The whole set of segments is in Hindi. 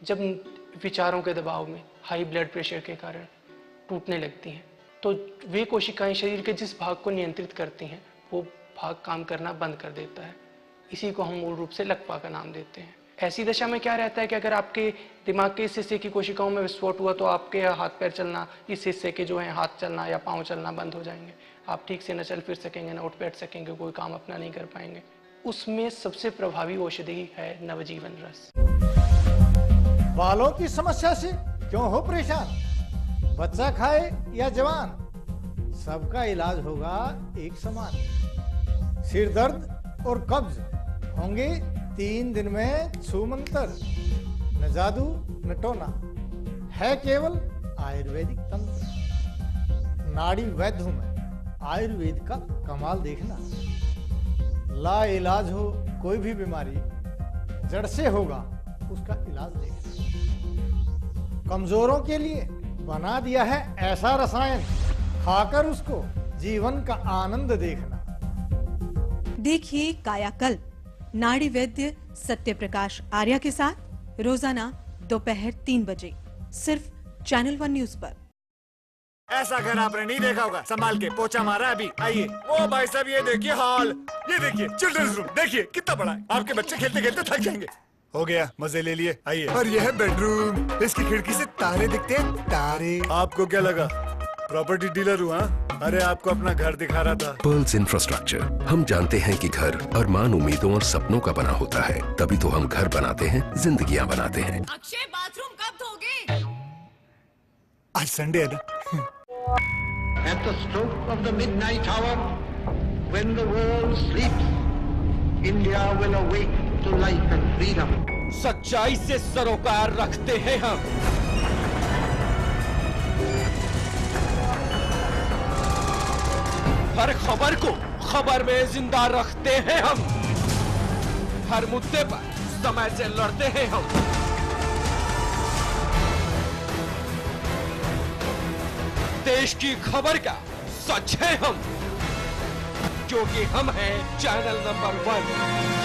जब विचारों के दबाव में, हाई ब्लड प्रेशर के कारण टूटने लगती हैं, तो वे कोशिकाएं शरीर के जिस भाग को नियंत्रित करती हैं वो भाग काम करना बंद कर देता है। इसी को हम मूल रूप से लकवा का नाम देते हैं। ऐसी दशा में क्या रहता है कि अगर आपके दिमाग के इस हिस्से की कोशिकाओं में विस्फोट हुआ तो आपके हाथ पैर चलना, इस हिस्से के जो है हाथ चलना या पाँव चलना बंद हो जाएंगे। आप ठीक से न चल फिर सकेंगे, न उठ बैठ सकेंगे, कोई काम अपना नहीं कर पाएंगे। उसमें सबसे प्रभावी औषधि है नवजीवन रस। बालों की समस्या से क्यों हो परेशान? बच्चा खाए या जवान, सबका इलाज होगा एक समान। सिर दर्द और कब्ज होंगे 3 दिन में छूमंतर। न जादू न टोना, है केवल आयुर्वेदिक तंत्र। नाड़ी वैद्य हूं मैं, आयुर्वेद का कमाल देखना। ला इलाज हो कोई भी बीमारी, जड़ से होगा उसका इलाज देखना। कमजोरों के लिए बना दिया है ऐसा रसायन, खाकर उसको जीवन का आनंद देखना। देखिए कायाकल्प नाड़ी वैद्य सत्य प्रकाश आर्या के साथ रोजाना दोपहर 3 बजे सिर्फ चैनल 1 न्यूज पर। ऐसा घर आपने नहीं देखा होगा, संभाल के पोछा मारा अभी। आइए। ओ भाई साहब ये देखिए हॉल, ये देखिए चिल्ड्रंस रूम, देखिए कितना बड़ा है। आपके बच्चे खेलते खेलते थक जाएंगे। हो गया, मजे ले लिए। आइए। और यह है बेडरूम, इसकी खिड़की से तारे दिखते हैं, तारे। आपको क्या लगा प्रॉपर्टी डीलर हुआ? अरे आपको अपना घर दिखा रहा था। पर्ल्स इंफ्रास्ट्रक्चर, हम जानते हैं कि घर अरमान, उम्मीदों और सपनों का बना होता है, तभी तो हम घर बनाते हैं, जिंदगियां बनाते हैं। अक्षय बाथरूम कब धोगे? आज संडे है ना। At the stroke of the midnight hour, when the world sleeps, India will awake to life and freedom. सच्चाई से सरोकार रखते हैं हम। हर खबर को खबर में जिंदा रखते हैं हम। हर मुद्दे पर समय से लड़ते हैं हम। देश की खबर का सच है हम, क्योंकि हम हैं चैनल नंबर 1।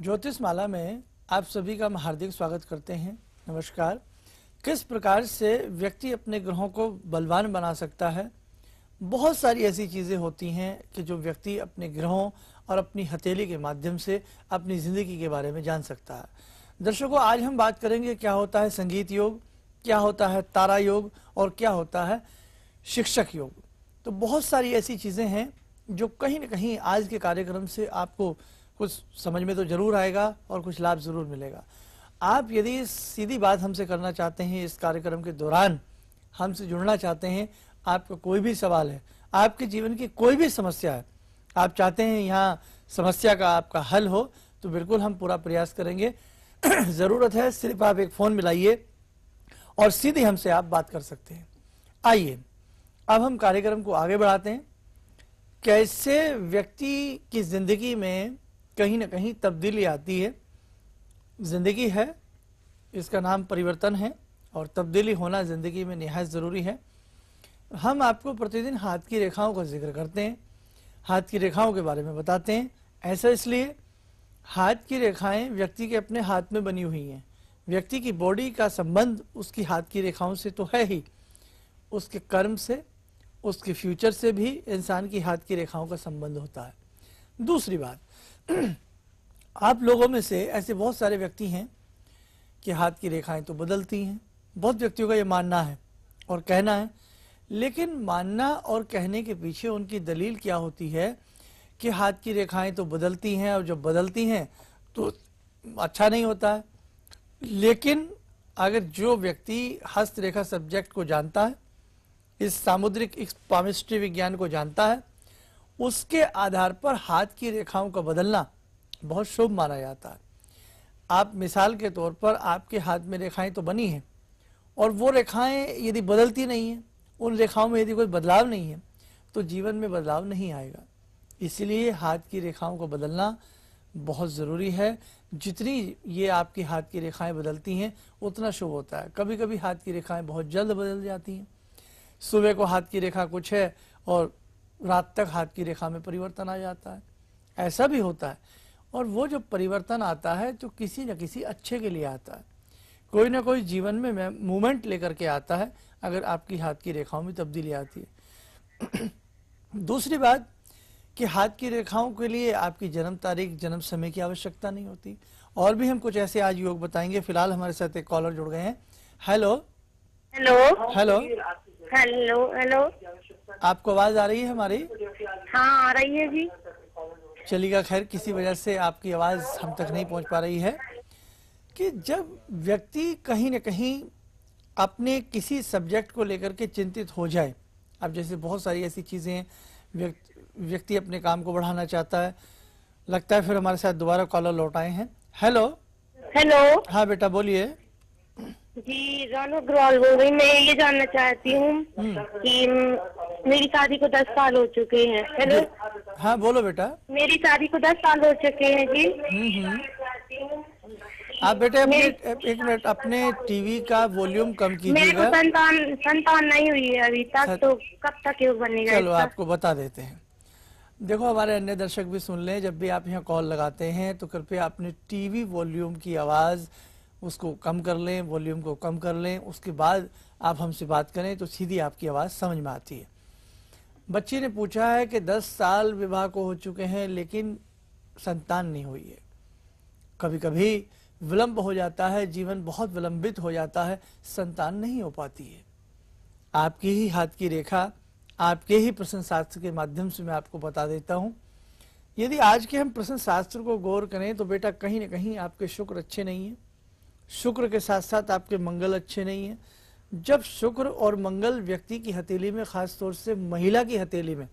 ज्योतिष माला में आप सभी का हम हार्दिक स्वागत करते हैं। नमस्कार। किस प्रकार से व्यक्ति अपने ग्रहों को बलवान बना सकता है? बहुत सारी ऐसी चीज़ें होती हैं कि जो व्यक्ति अपने ग्रहों और अपनी हथेली के माध्यम से अपनी ज़िंदगी के बारे में जान सकता है। दर्शकों, आज हम बात करेंगे क्या होता है संगीत योग, क्या होता है तारा योग और क्या होता है शिक्षक योग। तो बहुत सारी ऐसी चीज़ें हैं जो कहीं ना कहीं आज के कार्यक्रम से आपको कुछ समझ में तो जरूर आएगा और कुछ लाभ जरूर मिलेगा। आप यदि सीधी बात हमसे करना चाहते हैं, इस कार्यक्रम के दौरान हमसे जुड़ना चाहते हैं, आपका कोई भी सवाल है, आपके जीवन की कोई भी समस्या है, आप चाहते हैं यहाँ समस्या का आपका हल हो, तो बिल्कुल हम पूरा प्रयास करेंगे। ज़रूरत है सिर्फ आप एक फ़ोन मिलाइए और सीधे हमसे आप बात कर सकते हैं। आइए अब हम कार्यक्रम को आगे बढ़ाते हैं। कैसे व्यक्ति की ज़िंदगी में कहीं ना कहीं तब्दीली आती है। ज़िंदगी है, इसका नाम परिवर्तन है और तब्दीली होना ज़िंदगी में निहायत ज़रूरी है। हम आपको प्रतिदिन हाथ की रेखाओं का जिक्र करते हैं, हाथ की रेखाओं के बारे में बताते हैं। ऐसा इसलिए, हाथ की रेखाएं व्यक्ति के अपने हाथ में बनी हुई हैं। व्यक्ति की बॉडी का संबंध उसकी हाथ की रेखाओं से तो है ही, उसके कर्म से, उसके फ्यूचर से भी इंसान की हाथ की रेखाओं का संबंध होता है। दूसरी बात, आप लोगों में से ऐसे बहुत सारे व्यक्ति हैं कि हाथ की रेखाएं तो बदलती हैं। बहुत व्यक्तियों का ये मानना है और कहना है, लेकिन मानना और कहने के पीछे उनकी दलील क्या होती है कि हाथ की रेखाएं तो बदलती हैं और जब बदलती हैं तो अच्छा नहीं होता है। लेकिन अगर जो व्यक्ति हस्तरेखा सब्जेक्ट को जानता है, इस सामुद्रिक इस पामिस्ट्री विज्ञान को जानता है, उसके आधार पर हाथ की रेखाओं का बदलना बहुत शुभ माना जाता है। आप मिसाल के तौर पर आपके हाथ में रेखाएं तो बनी हैं और वो रेखाएं यदि बदलती नहीं हैं, उन रेखाओं में यदि कोई बदलाव नहीं है तो जीवन में बदलाव नहीं आएगा। इसलिए हाथ की रेखाओं को बदलना बहुत ज़रूरी है। जितनी ये आपकी हाथ की रेखाएं बदलती हैं उतना शुभ होता है। कभी कभी हाथ की रेखाएं बहुत जल्द बदल जाती हैं। सुबह को हाथ की रेखा कुछ है और रात तक हाथ की रेखा में परिवर्तन आ जाता है, ऐसा भी होता है। और वो जो परिवर्तन आता है तो किसी न किसी अच्छे के लिए आता है, कोई ना कोई जीवन में मूवमेंट लेकर के आता है अगर आपकी हाथ की रेखाओं में तब्दीली आती है। दूसरी बात कि हाथ की रेखाओं के लिए आपकी जन्म तारीख, जन्म समय की आवश्यकता नहीं होती। और भी हम कुछ ऐसे आज योग बताएंगे। फिलहाल हमारे साथ एक कॉलर जुड़ गए हैं। Hello hello hello hello hello, आपको आवाज आ रही है हमारी? हाँ आ रही है जी। चलिएगा, खैर किसी वजह से आपकी आवाज हम तक नहीं पहुंच पा रही है। कि जब व्यक्ति कहीं न कहीं अपने किसी सब्जेक्ट को लेकर के चिंतित हो जाए, अब जैसे बहुत सारी ऐसी चीजें हैं, व्यक्ति अपने काम को बढ़ाना चाहता है, लगता है फिर हमारे साथ दोबारा कॉलर लौट आए हैं। हेलो हेलो, हाँ बेटा बोलिए। जी रानू अग्रवाल बोल रही। मैं ये जानना चाहती हूँ कि मेरी शादी को 10 साल हो चुके हैं। हेलो हाँ बोलो बेटा। मेरी शादी को 10 साल हो चुके हैं जी। आप बेटे अपने एक मिनट अपने टीवी का वॉल्यूम कम मेरे को कीजिएगा। संतान नहीं हुई है अभी तक, तो कब तक योग बनेगा? चलो आपको बता देते हैं। देखो हमारे अन्य दर्शक भी सुन लें, जब भी आप यहाँ कॉल लगाते हैं तो कृपया अपने टीवी वॉल्यूम की आवाज़ उसको कम कर लें, वॉल्यूम को कम कर लें, उसके बाद आप हमसे बात करें तो सीधी आपकी आवाज़ समझ में आती है। बच्ची ने पूछा है कि 10 साल विवाह को हो चुके हैं लेकिन संतान नहीं हुई है। कभी कभी विलंब हो जाता है, जीवन बहुत विलंबित हो जाता है, संतान नहीं हो पाती है। आपकी ही हाथ की रेखा, आपके ही प्रश्न शास्त्र के माध्यम से मैं आपको बता देता हूं। यदि आज के हम प्रश्न शास्त्र को गौर करें तो बेटा कहीं न कहीं आपके शुक्र अच्छे नहीं है, शुक्र के साथ साथ आपके मंगल अच्छे नहीं है। जब शुक्र और मंगल व्यक्ति की हथेली में, खास तौर से महिला की हथेली में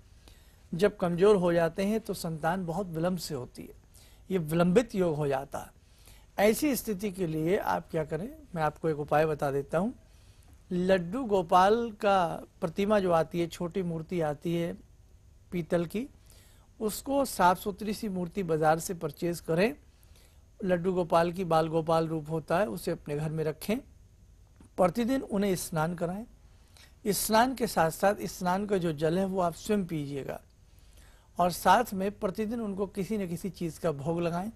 जब कमजोर हो जाते हैं तो संतान बहुत विलंब से होती है, ये विलंबित योग हो जाता है। ऐसी स्थिति के लिए आप क्या करें, मैं आपको एक उपाय बता देता हूं। लड्डू गोपाल का प्रतिमा जो आती है, छोटी मूर्ति आती है पीतल की, उसको साफ सुथरी सी मूर्ति बाजार से परचेज करें। लड्डू गोपाल की बाल गोपाल रूप होता है, उसे अपने घर में रखें। प्रतिदिन उन्हें स्नान कराएं। स्नान के साथ साथ स्नान का जो जल है वो आप स्वयं पीजिएगा, और साथ में प्रतिदिन उनको किसी न किसी चीज़ का भोग लगाएं।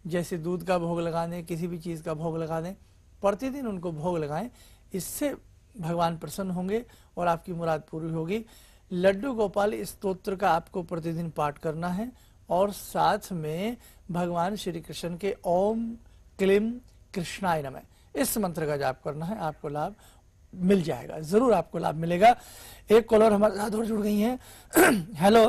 जैसे दूध का भोग लगा दें, किसी भी चीज़ का भोग लगा दें, प्रतिदिन उनको भोग लगाएं। इससे भगवान प्रसन्न होंगे और आपकी मुराद पूरी होगी। लड्डू गोपाल स्तोत्र का आपको प्रतिदिन पाठ करना है, और साथ में भगवान श्री कृष्ण के ओम क्लीम कृष्णाय नमः इस मंत्र का जाप करना है। आपको लाभ मिल जाएगा, जरूर आपको लाभ मिलेगा। एक कॉलर हमारे साथ और जुड़ गई हैं। हेलो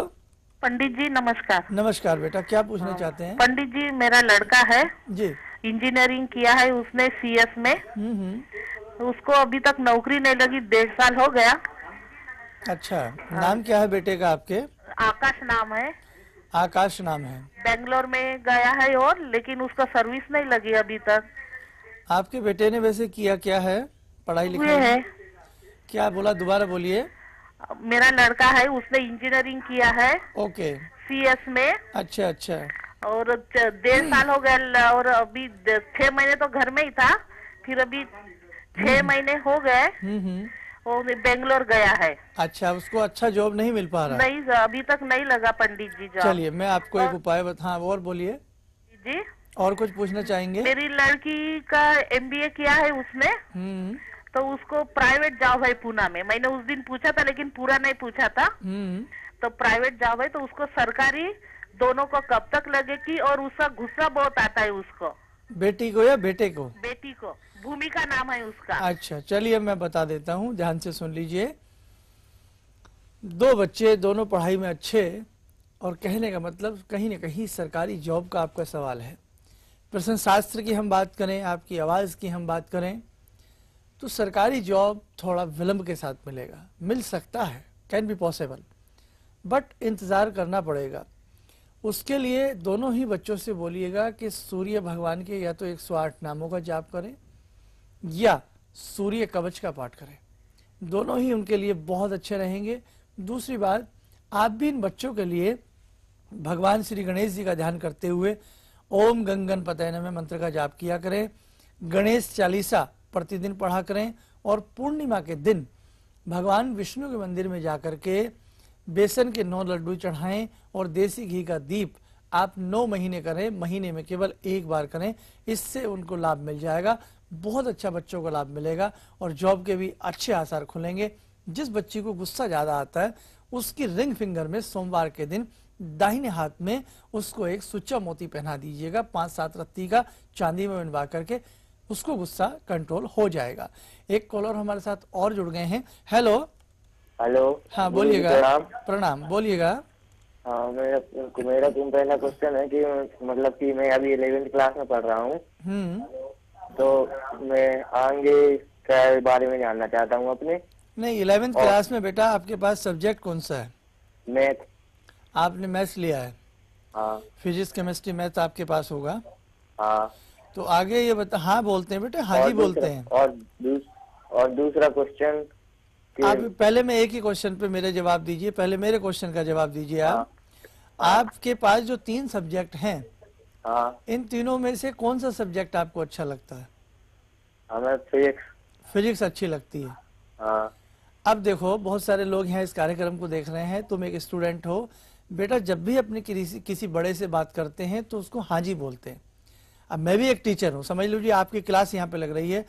पंडित जी नमस्कार। नमस्कार बेटा, क्या पूछना चाहते हैं? पंडित जी मेरा लड़का है जी, इंजीनियरिंग किया है उसने CS में। उसको अभी तक नौकरी नहीं लगी, 1.5 साल हो गया। अच्छा, नाम क्या है बेटे का आपके? आकाश नाम है। आकाश नाम है। बेंगलोर में गया है और लेकिन उसका सर्विस नहीं लगी अभी तक। आपके बेटे ने वैसे किया क्या है पढ़ाई लिखाई है? क्या बोला, दोबारा बोलिए। मेरा लड़का है, उसने इंजीनियरिंग किया है ओके CS में। अच्छा अच्छा। और 1.5 साल हो गया, और अभी 6 महीने तो घर में ही था, फिर अभी 6 महीने हो गए वो बेंगलोर गया है। अच्छा, उसको अच्छा जॉब नहीं मिल पा रहा? नहीं, अभी तक नहीं लगा पंडित जी जॉब। चलिए मैं आपको एक उपाय हाँ और बोलिए जी। और कुछ पूछना चाहेंगे? मेरी लड़की का MBA किया है उसने, तो उसको प्राइवेट जॉब है पूना में। मैंने उस दिन पूछा था लेकिन पूरा नहीं पूछा था। तो प्राइवेट जॉब है, तो उसको सरकारी दोनों को कब तक लगेगी? और उसका गुस्सा बहुत आता है उसको। बेटी को या बेटे को? बेटी को, भूमिका नाम है उसका। अच्छा चलिए मैं बता देता हूँ, ध्यान से सुन लीजिए। 2 बच्चे, दोनों पढ़ाई में अच्छे, और कहने का मतलब कहीं न कहीं सरकारी जॉब का आपका सवाल है। प्रश्न शास्त्र की हम बात करें, आपकी आवाज़ की हम बात करें, तो सरकारी जॉब थोड़ा विलंब के साथ मिलेगा, मिल सकता है, कैन बी पॉसिबल, बट इंतज़ार करना पड़ेगा। उसके लिए दोनों ही बच्चों से बोलिएगा कि सूर्य भगवान के या तो 108 नामों का जाप करें या सूर्य कवच का पाठ करें। दोनों ही उनके लिए बहुत अच्छे रहेंगे। दूसरी बात, आप भी इन बच्चों के लिए भगवान श्री गणेश जी का ध्यान करते हुए ओम गंग गणपतये नमः मंत्र का जाप किया करें, गणेश चालीसा प्रतिदिन पढ़ा करें और पूर्णिमा के दिन भगवान विष्णु के मंदिर में जाकर के बेसन के 9 लड्डू चढ़ाएं और देसी घी का दीप आप 9 महीने करें, महीने में केवल एक बार करें। इससे उनको लाभ मिल जाएगा, बहुत अच्छा बच्चों को लाभ मिलेगा और जॉब के भी अच्छे आसार खुलेंगे। जिस बच्ची को गुस्सा ज्यादा आता है उसकी रिंग फिंगर में सोमवार के दिन दाहिने हाथ में उसको एक सुच्चा मोती पहना दीजिएगा, 5-7 रत्ती का चांदी में बनवा करके, उसको गुस्सा कंट्रोल हो जाएगा। एक कॉलर हमारे साथ और जुड़ गए हैं। हेलो हेलो, हाँ बोलिएगा। प्रणाम, बोलिएगा। हाँ, मेरा तुम पहला क्वेश्चन है कि मतलब कि मैं अभी 11th क्लास में पढ़ रहा हूँ, तो मैं आगे क्या बारे में जानना चाहता हूँ अपने। नहीं, 11th क्लास में बेटा आपके पास सब्जेक्ट कौन सा है? मैथ। आपने मैथ्स लिया है? हाँ। फिजिक्स केमिस्ट्री मैथ आपके पास होगा? हाँ। तो आगे ये बता। हाँ बोलते हैं बेटा, हाँ जी बोलते हैं। और दूसरा क्वेश्चन, आप पहले में एक ही क्वेश्चन पे मेरे जवाब दीजिए, पहले मेरे क्वेश्चन का जवाब दीजिए आप। आपके पास जो 3 सब्जेक्ट हैं, इन तीनों में से कौन सा सब्जेक्ट आपको अच्छा लगता है? हमें फिजिक्स अच्छी लगती है। अब देखो, बहुत सारे लोग यहाँ इस कार्यक्रम को देख रहे हैं, तुम एक स्टूडेंट हो बेटा, जब भी अपने किसी बड़े से बात करते हैं तो उसको हाँ जी बोलते हैं। अब मैं भी एक टीचर हूँ, समझ लीजिए आपकी क्लास यहाँ पे लग रही है,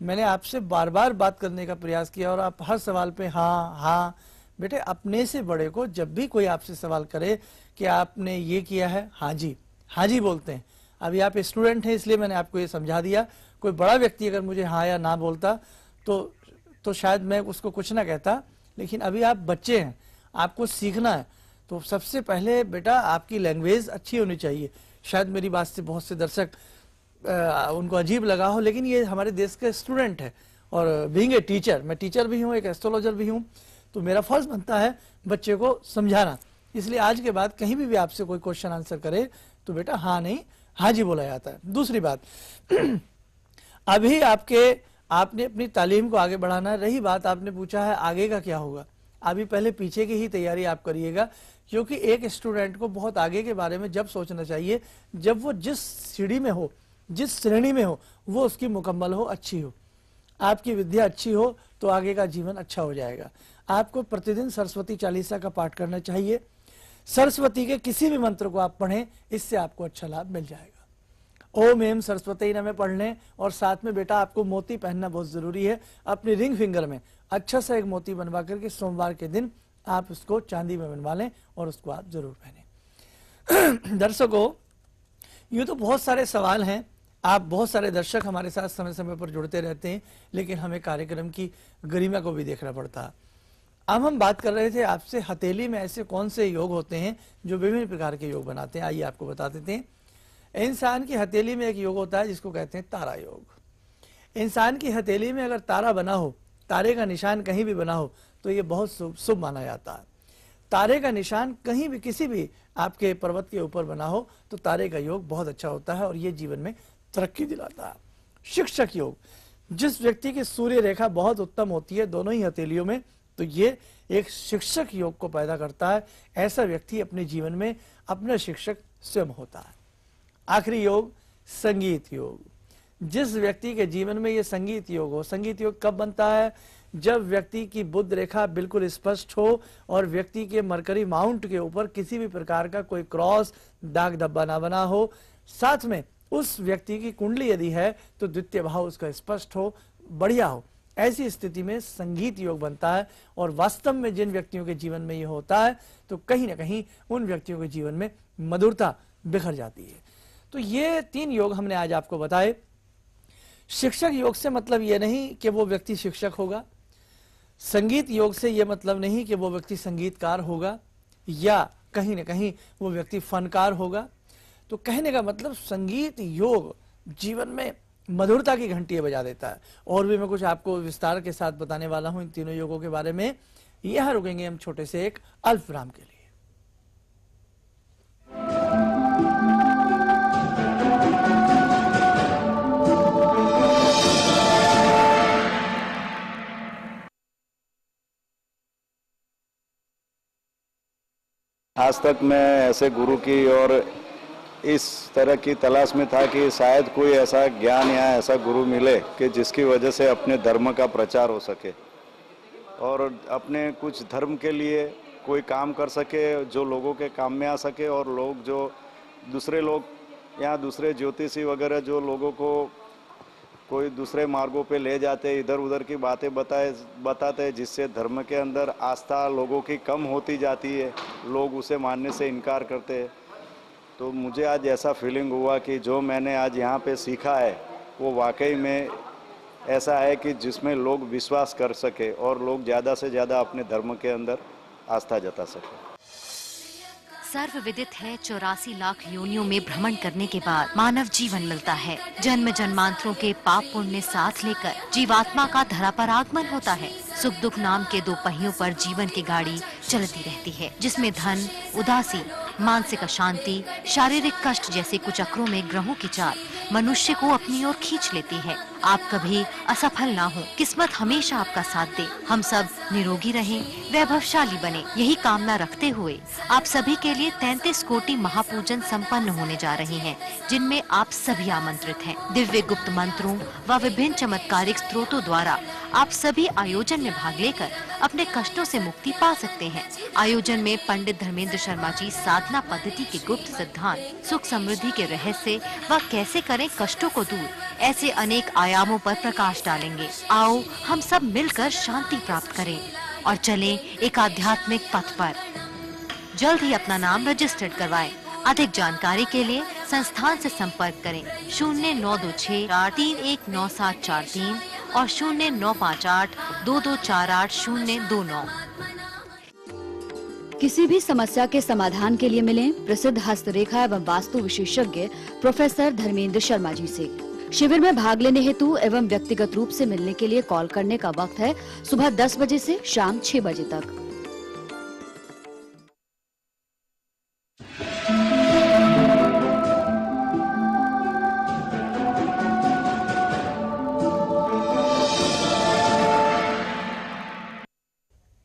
मैंने आपसे बार बार बात करने का प्रयास किया और आप हर सवाल पे हाँ हाँ। बेटे, अपने से बड़े को जब भी कोई आपसे सवाल करे कि आपने ये किया है, हाँ जी बोलते हैं। अभी आप स्टूडेंट हैं इसलिए मैंने आपको ये समझा दिया। कोई बड़ा व्यक्ति अगर मुझे हाँ या ना बोलता तो शायद मैं उसको कुछ ना कहता, लेकिन अभी आप बच्चे हैं, आपको सीखना है। तो सबसे पहले बेटा आपकी लैंग्वेज अच्छी होनी चाहिए। शायद मेरी बात से बहुत से दर्शक उनको अजीब लगा हो, लेकिन ये हमारे देश के स्टूडेंट है और बीइंग ए टीचर, मैं टीचर भी हूँ, एक एस्ट्रोलॉजर भी हूँ, तो मेरा फर्ज बनता है बच्चे को समझाना। इसलिए आज के बाद कहीं भी आपसे कोई क्वेश्चन आंसर करे तो बेटा हाँ नहीं हाँ जी बोला जाता है। दूसरी बात, अभी आपने अपनी तालीम को आगे बढ़ाना है। रही बात आपने पूछा है आगे का क्या होगा, अभी पहले पीछे की ही तैयारी आप करिएगा, क्योंकि एक स्टूडेंट को बहुत आगे के बारे में जब सोचना चाहिए जब वो जिस सीढ़ी में हो, जिस श्रेणी में हो, वो उसकी मुकम्मल हो, अच्छी हो। आपकी विद्या अच्छी हो तो आगे का जीवन अच्छा हो जाएगा। आपको प्रतिदिन सरस्वती चालीसा का पाठ करना चाहिए। सरस्वती के किसी भी मंत्र को आप पढ़ें, इससे आपको अच्छा लाभ मिल जाएगा। ओम एम सरस्वती नमः पढ़ लें और साथ में बेटा आपको मोती पहनना बहुत जरूरी है। अपनी रिंग फिंगर में अच्छा सा एक मोती बनवा करके सोमवार के दिन आप उसको चांदी में बनवा लें और उसको आप जरूर पहने। दर्शकों, यूँ तो बहुत सारे सवाल हैं, आप बहुत सारे दर्शक हमारे साथ समय समय पर जुड़ते रहते हैं, लेकिन हमें कार्यक्रम की गरिमा को भी देखना पड़ता है। अब हम बात कर रहे थे आपसे हथेली में ऐसे कौन से योग होते हैं जो विभिन्न प्रकार के योग बनाते हैं। आइए आपको बता देते हैं। इंसान की हथेली में एक योग होता है जिसको कहते हैं तारा योग। इंसान की हथेली में अगर तारा बना हो, तारे का निशान कहीं भी बना हो, तो ये बहुत शुभ माना जाता है। तारे का निशान कहीं भी किसी भी आपके पर्वत के ऊपर बना हो तो तारे का योग बहुत अच्छा होता है और ये जीवन में तरक्की दिलाता है। शिक्षक योग, जिस व्यक्ति की सूर्य रेखा बहुत उत्तम होती है दोनों ही हथेलियों में, तो ये एक शिक्षक योग को पैदा करता है। ऐसा व्यक्ति अपने जीवन में अपना शिक्षक स्वयं होता है। आखिरी योग संगीत योग, जिस व्यक्ति के जीवन में ये संगीत योग हो। संगीत योग कब बनता है? जब व्यक्ति की बुध रेखा बिल्कुल स्पष्ट हो और व्यक्ति के मरकरी माउंट के ऊपर किसी भी प्रकार का कोई क्रॉस दाग धब्बा ना बना हो, साथ में उस व्यक्ति की कुंडली यदि है तो द्वितीय भाव उसका स्पष्ट हो, बढ़िया हो। ऐसी स्थिति में संगीत योग बनता है और वास्तव में जिन व्यक्तियों के जीवन में ये होता है तो कहीं ना कहीं उन व्यक्तियों के जीवन में मधुरता बिखर जाती है। तो ये 3 योग हमने आज आपको बताए। शिक्षक योग से मतलब ये नहीं कि वो व्यक्ति शिक्षक होगा, संगीत योग से ये मतलब नहीं कि वो व्यक्ति संगीतकार होगा या कहीं ना कहीं वो व्यक्ति फनकार होगा। तो कहने का मतलब संगीत योग जीवन में मधुरता की घंटियां बजा देता है। और भी मैं कुछ आपको विस्तार के साथ बताने वाला हूं इन तीनों योगों के बारे में। यहां रुकेंगे हम छोटे से एक अल्प विराम के लिए। आज तक मैं ऐसे गुरु की और इस तरह की तलाश में था कि शायद कोई ऐसा ज्ञान या ऐसा गुरु मिले कि जिसकी वजह से अपने धर्म का प्रचार हो सके और अपने कुछ धर्म के लिए कोई काम कर सके जो लोगों के काम में आ सके, और लोग जो दूसरे लोग या दूसरे ज्योतिषी वगैरह जो लोगों को कोई दूसरे मार्गों पे ले जाते, इधर उधर की बातें बताते, जिससे धर्म के अंदर आस्था लोगों की कम होती जाती है, लोग उसे मानने से इनकार करते हैं। तो मुझे आज ऐसा फीलिंग हुआ कि जो मैंने आज यहाँ पे सीखा है वो वाकई में ऐसा है कि जिसमें लोग विश्वास कर सके और लोग ज़्यादा से ज़्यादा अपने धर्म के अंदर आस्था जता सके। सर्वविदित है 84 लाख योनियों में भ्रमण करने के बाद मानव जीवन मिलता है। जन्म जन्मांतरों के पाप पुण्य साथ लेकर जीवात्मा का धरा पर आगमन होता है। सुख दुख नाम के दो पहियों पर जीवन की गाड़ी चलती रहती है, जिसमें धन, उदासी, मानसिक अशांति, शारीरिक कष्ट जैसे कुचक्रों में ग्रहों की चाल मनुष्य को अपनी ओर खींच लेती है। आप कभी असफल ना हो, किस्मत हमेशा आपका साथ दे, हम सब निरोगी रहें, वैभवशाली बने, यही कामना रखते हुए आप सभी के लिए 33 कोटि महापूजन संपन्न होने जा रहे हैं, जिनमें आप सभी आमंत्रित हैं। दिव्य गुप्त मंत्रों व विभिन्न चमत्कारिक स्त्रोतों द्वारा आप सभी आयोजन में भाग लेकर अपने कष्टों से मुक्ति पा सकते हैं। आयोजन में पंडित धर्मेंद्र शर्मा जी साधना पद्धति के गुप्त सिद्धांत, सुख समृद्धि के रहस्य व कैसे करें कष्टों को दूर, ऐसे अनेक आयामों पर प्रकाश डालेंगे। आओ हम सब मिलकर शांति प्राप्त करें और चलें एक आध्यात्मिक पथ पर। जल्द ही अपना नाम रजिस्टर्ड करवाएं। अधिक जानकारी के लिए संस्थान से संपर्क करें 0926831973 और 09582248 किसी भी समस्या के समाधान के लिए मिलें प्रसिद्ध हस्तरेखा एवं वास्तु विशेषज्ञ प्रोफेसर धर्मेंद्र शर्मा जी से। शिविर में भाग लेने हेतु एवं व्यक्तिगत रूप से मिलने के लिए कॉल करने का वक्त है सुबह 10 बजे से शाम 6 बजे तक।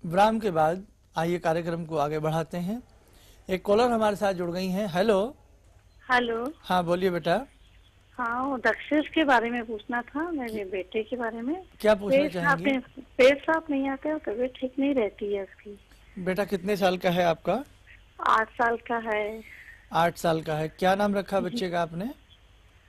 विराम के बाद आइए कार्यक्रम को आगे बढ़ाते हैं। एक कॉलर हमारे साथ जुड़ गई हैं। हेलो। हेलो। हाँ बोलिए बेटा। हाँ, वो दक्षिश के बारे में पूछना था, मेरे बेटे के बारे में। क्या पूछना चाहेंगे? पेट साफ नहीं आता है, तबीयत ठीक नहीं रहती है उसकी। बेटा कितने साल का है आपका? 8 साल का है। 8 साल का है। क्या नाम रखा बच्चे का आपने?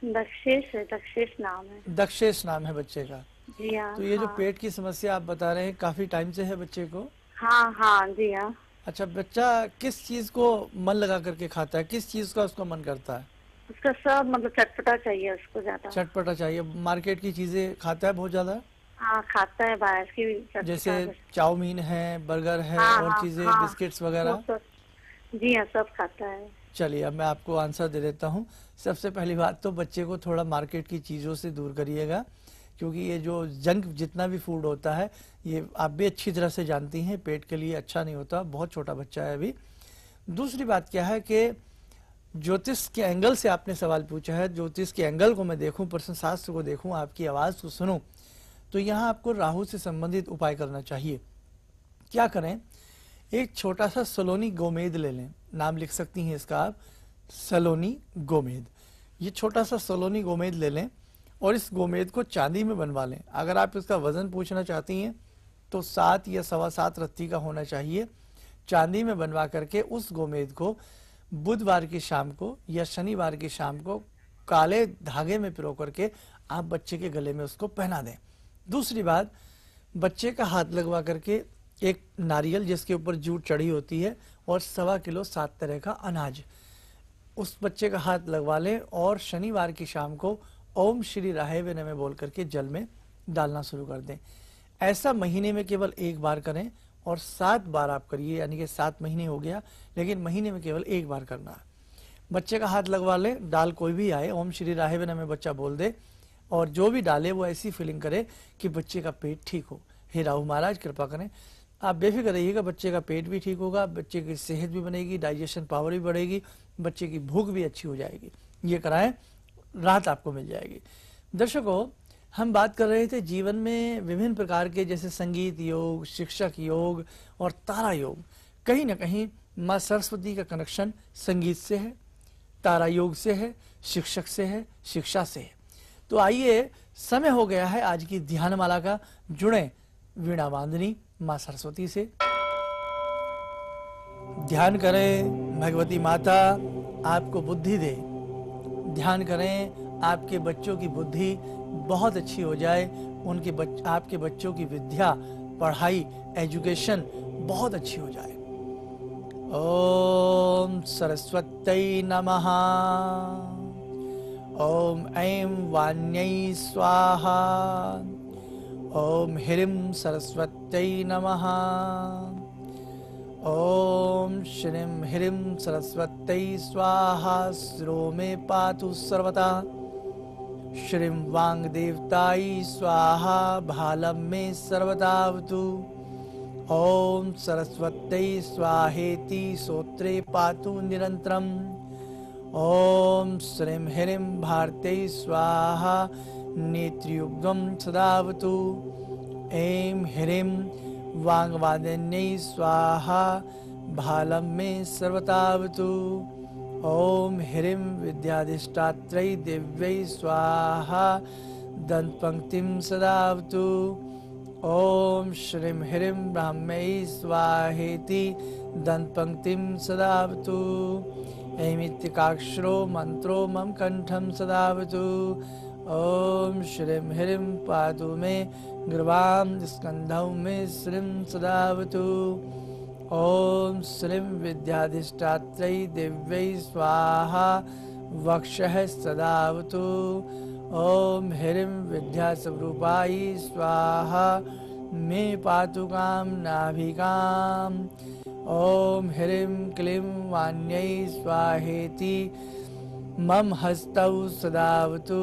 दक्षेश है, दक्षेश नाम है। दक्षेश नाम है बच्चे का। जी हाँ। तो ये जो पेट की समस्या आप बता रहे हैं काफी टाइम से है बच्चे को? हाँ हाँ जी हाँ। अच्छा, बच्चा किस चीज को मन लगा करके खाता है? किस चीज का उसको मन करता है? उसका सब मतलब चटपटा चाहिए उसको ज्यादा। चटपटा चाहिए। मार्केट की चीजें खाता है बहुत ज्यादा? हाँ खाता है, बाहर की भी। जैसे चाउमीन है, बर्गर है, और चीजें बिस्किट्स वगैरह? जी हाँ, सब खाता है। चलिए अब मैं आपको आंसर दे देता हूँ। सबसे पहली बात तो बच्चे को थोड़ा मार्केट की चीज़ों से दूर करिएगा, क्योंकि ये जो जंक जितना भी फूड होता है ये आप भी अच्छी तरह से जानती हैं पेट के लिए अच्छा नहीं होता। बहुत छोटा बच्चा है अभी। दूसरी बात क्या है कि ज्योतिष के एंगल से आपने सवाल पूछा है। ज्योतिष के एंगल को मैं देखूं, प्रश्न शास्त्र को देखूं, आपकी आवाज़ को सुनूं, तो यहाँ आपको राहु से संबंधित उपाय करना चाहिए। क्या करें? एक छोटा सा सलोनी गोमेद ले लें। नाम लिख सकती हैं इसका आप, सलोनी गोमेद। ये छोटा सा सलोनी गोमेद ले लें और इस गोमेद को चांदी में बनवा लें। अगर आप इसका वजन पूछना चाहती हैं तो 7 या 7.25 रत्ती का होना चाहिए। चांदी में बनवा करके उस गोमेद को बुधवार की शाम को या शनिवार की शाम को काले धागे में पिरो करके आप बच्चे के गले में उसको पहना दें। दूसरी बात, बच्चे का हाथ लगवा करके एक नारियल जिसके ऊपर जूट चढ़ी होती है और 1.25 किलो 7 तरह का अनाज, उस बच्चे का हाथ लगवा लें और शनिवार की शाम को ओम श्री राहेवे नमः बोल करके जल में डालना शुरू कर दें। ऐसा महीने में केवल 1 बार करें और 7 बार आप करिए, यानी कि 7 महीने हो गया, लेकिन महीने में केवल 1 बार करना है। बच्चे का हाथ लगवा लें, डाल कोई भी आए, ओम श्री राहेवे नमः बच्चा बोल दे और जो भी डाले वो ऐसी फीलिंग करे कि बच्चे का पेट ठीक हो। हे राहु महाराज कृपा करें। आप बेफिक्र रहिएगा, बच्चे का पेट भी ठीक होगा, बच्चे की सेहत भी बनेगी, डाइजेशन पावर भी बढ़ेगी, बच्चे की भूख भी अच्छी हो जाएगी। ये कराएं, राहत आपको मिल जाएगी। दर्शकों, हम बात कर रहे थे जीवन में विभिन्न प्रकार के, जैसे संगीत योग, शिक्षक योग और तारा योग कहीं ना कहीं माँ सरस्वती का कनेक्शन संगीत से है, तारा योग से है, शिक्षक से है, शिक्षा से है। तो आइए, समय हो गया है आज की ध्यान माला का। जुड़े वीणा वादनी माँ सरस्वती से। ध्यान करें भगवती माता आपको बुद्धि दे। ध्यान करें आपके बच्चों की बुद्धि बहुत अच्छी हो जाए, आपके बच्चों की विद्या, पढ़ाई, एजुकेशन बहुत अच्छी हो जाए। ओम सरस्वत्यै नमः। ओम ऐं वाण्यै स्वाहा। ओम ह्रीं सरस्वत्यै नमः। ओम श्रीं ह्रीं सरस्वत्यै स्वाहा। शिरो मे पातु सर्वदा। श्रीं वाङ्देवतायै स्वाहा। भालं मे सर्वदावतु। ओम सरस्वत्यै स्वाहेति सोत्रे पातु निरन्तरम्। ओम श्रीं ह्रीं भारत्यै स्वाहा। नेत्रियुग्मं सदावतु। ऐं ह्रीं वाङ्वादिन्यै स्वाहा। भालं मे सर्वदावतु। ओम ह्रीं विद्याधिष्ठात्रै दिव्यै स्वाहा। दन्तपङ्क्तिं सदावतु। ओम श्रीं ह्रीं ब्राह्म्यै स्वाहेति दन्तपङ्क्तिं सदावतु। ऐमित्तिकाक्षरो मन्त्रो मम कंठं सदावतु। ओम श्रीं ह्रीं पातु मे ग्रवां स्कन्धौ मे श्रीं सदावतु। ओम श्रीं विद्याधिष्ठात्रै दिव्यै स्वाहा। वक्षः सदावतु। ओम ह्रीं विद्यास्वरूपायै स्वाहा। मे पातु कां नाभिकाम्। ओम ह्रीं क्लीं वाण्यै स्वाहेति मम हस्तौ सदावतु।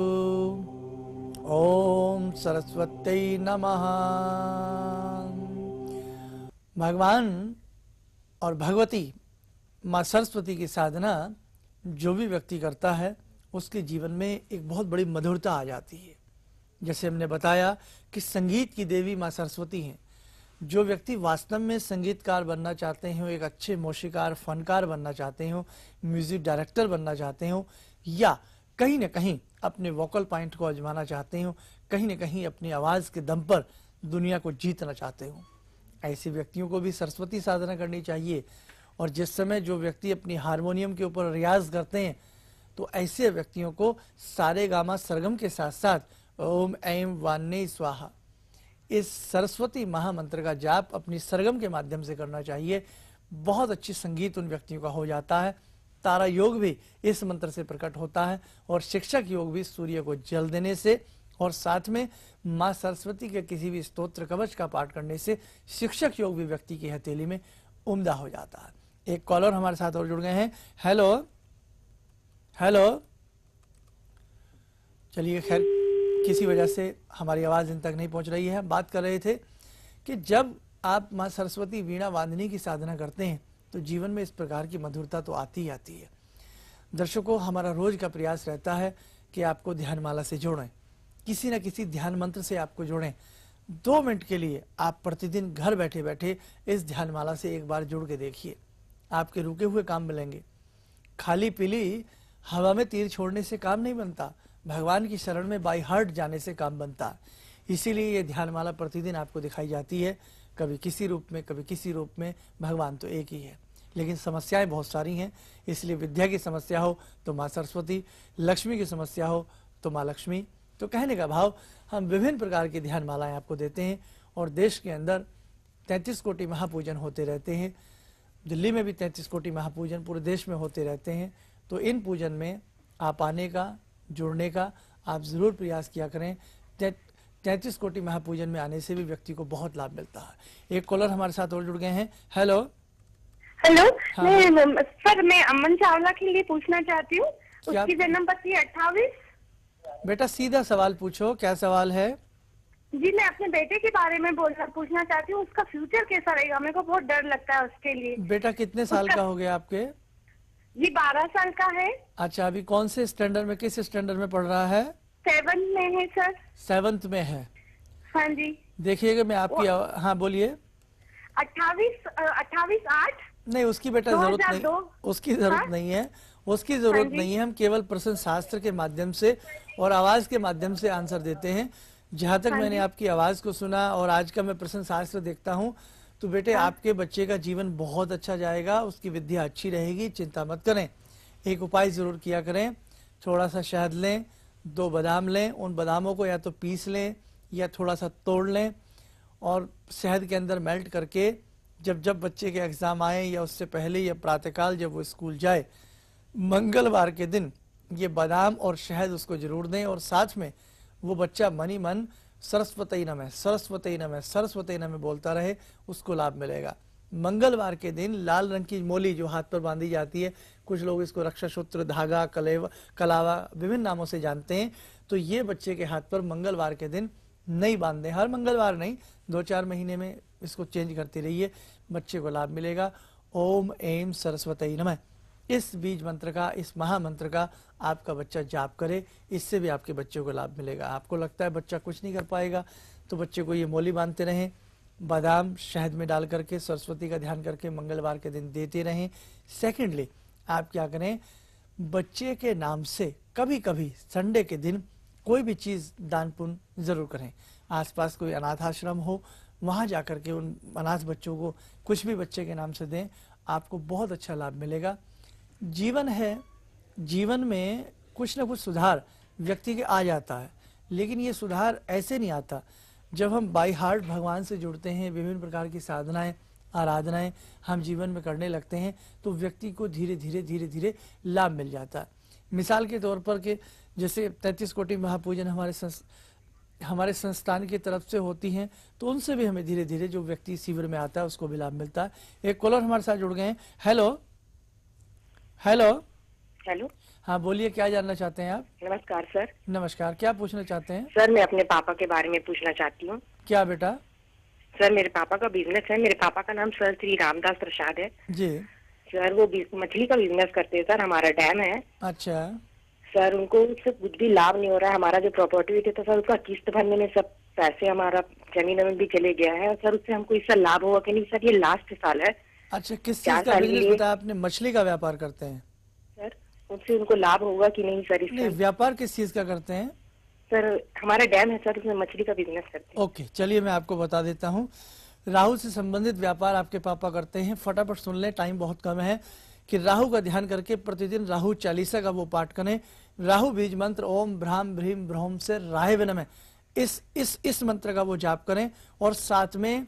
ओम सरस्वत्यै नमः। भगवान और भगवती माँ सरस्वती की साधना जो भी व्यक्ति करता है उसके जीवन में एक बहुत बड़ी मधुरता आ जाती है। जैसे हमने बताया कि संगीत की देवी माँ सरस्वती हैं। जो व्यक्ति वास्तव में संगीतकार बनना चाहते हो, एक अच्छे मौसीकार, फनकार बनना चाहते हो, म्यूजिक डायरेक्टर बनना चाहते हो, या कहीं न कहीं अपने वोकल पॉइंट को आजमाना चाहते हो, कहीं न कहीं अपनी आवाज़ के दम पर दुनिया को जीतना चाहते हो, ऐसे व्यक्तियों को भी सरस्वती साधना करनी चाहिए। और जिस समय जो व्यक्ति अपनी हारमोनियम के ऊपर रियाज करते हैं तो ऐसे व्यक्तियों को सारे गामा सरगम के साथ साथ ओम ऐं वाण्यै स्वाहा इस सरस्वती महामंत्र का जाप अपनी सरगम के माध्यम से करना चाहिए। बहुत अच्छी संगीत उन व्यक्तियों का हो जाता है। तारा योग भी इस मंत्र से प्रकट होता है और शिक्षक योग भी सूर्य को जल देने से और साथ में माँ सरस्वती के किसी भी स्तोत्र कवच का पाठ करने से शिक्षक योग भी व्यक्ति की हथेली में उम्दा हो जाता है। एक कॉलर हमारे साथ और जुड़ गए हैं। Hello hello. चलिए, खैर किसी वजह से हमारी आवाज़ इन तक नहीं पहुंच रही है। हम बात कर रहे थे कि जब आप माँ सरस्वती वीणा वादनी की साधना करते हैं तो जीवन में इस प्रकार की मधुरता तो आती ही आती है। दर्शकों, हमारा रोज का प्रयास रहता है कि आपको ध्यानमाला से जोड़ें, किसी न किसी ध्यान मंत्र से आपको जोड़ें। 2 मिनट के लिए आप प्रतिदिन घर बैठे बैठे इस ध्यानमाला से एक बार जुड़ के देखिए, आपके रुके हुए काम मिलेंगे। खाली पीली हवा में तीर छोड़ने से काम नहीं बनता, भगवान की शरण में बाई हार्ट जाने से काम बनता है। इसीलिए ये ध्यानमाला प्रतिदिन आपको दिखाई जाती है, कभी किसी रूप में, कभी किसी रूप में। भगवान तो एक ही है, लेकिन समस्याएं बहुत सारी हैं। इसलिए विद्या की समस्या हो तो माँ सरस्वती, लक्ष्मी की समस्या हो तो माँ लक्ष्मी। तो कहने का भाव, हम विभिन्न प्रकार की ध्यानमालाएं आपको देते हैं और देश के अंदर 33 कोटि महापूजन होते रहते हैं। दिल्ली में भी 33 कोटि महापूजन पूरे देश में होते रहते हैं। तो इन पूजन में आप आने का, जुड़ने का आप ज़रूर प्रयास किया करें। 33 कोटि महापूजन में आने से भी व्यक्ति को बहुत लाभ मिलता है। एक कॉलर हमारे साथ और जुड़ गए हैं। Hello hello. हाँ। सर, मैं अमन चावला के लिए पूछना चाहती हूँ, उसकी जन्म पत्री 28। बेटा सीधा सवाल पूछो, क्या सवाल है? जी, मैं अपने बेटे के बारे में पूछना चाहती हूँ, उसका फ्यूचर कैसा रहेगा? मेरे को बहुत डर लगता है उसके लिए। बेटा कितने साल का हो गया आपके? जी 12 साल का है। अच्छा, अभी कौन से स्टैंडर्ड में, किस स्टैंडर्ड में पढ़ रहा है? 7th में है सर। 7th में है। हाँ जी। देखिएगा मैं आपकी हाँ बोलिए। 28/8। नहीं, उसकी बेटा जरूरत नहीं, उसकी जरूरत नहीं है, उसकी जरूरत नहीं है। हम केवल प्रश्न शास्त्र के माध्यम से और आवाज के माध्यम से आंसर देते हैं। जहां तक मैंने आपकी आवाज को सुना और आज का मैं प्रश्न शास्त्र देखता हूं, तो बेटे आपके बच्चे का जीवन बहुत अच्छा जाएगा, उसकी विद्या अच्छी रहेगी, चिंता मत करें। एक उपाय जरूर किया करें, थोड़ा सा शहद लें, 2 बादाम लें, उन बादामों को या तो पीस लें या थोड़ा सा तोड़ लें और शहद के अंदर मेल्ट करके जब बच्चे के एग्जाम आए या उससे पहले या प्रातःकाल जब वो स्कूल जाए, मंगलवार के दिन ये बादाम और शहद उसको जरूर दें और साथ में वो बच्चा मन ही मन सरस्वती नमः सरस्वती नमः सरस्वती नमः बोलता रहे, उसको लाभ मिलेगा। मंगलवार के दिन लाल रंग की मोली जो हाथ पर बांधी जाती है, कुछ लोग इसको रक्षा सूत्र, धागा, कलावा विभिन्न नामों से जानते हैं, तो ये बच्चे के हाथ पर मंगलवार के दिन नहीं बांध दें। हर मंगलवार नहीं, 2-4 महीने में इसको चेंज करते रहिए, बच्चे को लाभ मिलेगा। ओम ऐं सरस्वती नमः, इस बीज मंत्र का, इस महामंत्र का आपका बच्चा जाप करे, इससे भी आपके बच्चे को लाभ मिलेगा। आपको लगता है बच्चा कुछ नहीं कर पाएगा, तो बच्चे को ये मोली बांधते रहें, बादाम शहद में डाल करके सरस्वती का ध्यान करके मंगलवार के दिन देते रहें। सेकेंडली, आप क्या करें, बच्चे के नाम से कभी कभी संडे के दिन कोई भी चीज दान पुण्य जरूर करें। आसपास कोई अनाथ आश्रम हो, वहां जाकर के उन अनाथ बच्चों को कुछ भी बच्चे के नाम से दें, आपको बहुत अच्छा लाभ मिलेगा। जीवन है, जीवन में कुछ ना कुछ सुधार व्यक्ति के आ जाता है, लेकिन ये सुधार ऐसे नहीं आता। जब हम बाई हार्ट भगवान से जुड़ते हैं, विभिन्न प्रकार की साधनाएं, आराधनाएं हम जीवन में करने लगते हैं, तो व्यक्ति को धीरे धीरे धीरे धीरे लाभ मिल जाता है। मिसाल के तौर पर के जैसे 33 कोटि महापूजन हमारे संस्थान की तरफ से होती हैं, तो उनसे भी हमें धीरे धीरे जो व्यक्ति शिविर में आता है उसको भी लाभ मिलता है। एक कॉलर हमारे साथ जुड़ गए हैं। हेलो हेलो हेलो, हाँ बोलिए, क्या जानना चाहते हैं आप? नमस्कार सर। नमस्कार, क्या पूछना चाहते हैं? सर मैं अपने पापा के बारे में पूछना चाहती हूँ। क्या बेटा? सर मेरे पापा का बिजनेस है, मेरे पापा का नाम सर श्री रामदास प्रसाद है जी। सर वो मछली का बिजनेस करते हैं सर, हमारा डैम है। अच्छा सर, उनको उससे कुछ भी लाभ नहीं हो रहा है। हमारा जो प्रॉपर्टी थे तो सर उसका किस्त भरने में सब पैसे हमारा जमीन में भी चले गया है। सर उससे हमको इससे लाभ होगा कि नहीं? सर ये लास्ट साल है। अच्छा, किस चीज का बिजनेस बताया आपने? मछली का व्यापार करते हैं सर, उससे उनको लाभ होगा कि नहीं सर? नहीं, व्यापार किस चीज का करते हैं? सर हमारा डैम है सर, उसमें मछली का बिजनेस करते हैं। ओके, चलिए मैं आपको बता देता हूँ। राहु से संबंधित व्यापार आपके पापा करते हैं। फटाफट सुन लें, टाइम बहुत कम है, कि राहु का ध्यान करके प्रतिदिन राहु चालीसा का वो पाठ करें। राहु बीज मंत्र ओम भ्राम भ्रीम भ्रौम से राहे नमः, इस मंत्र का वो जाप करें। और साथ में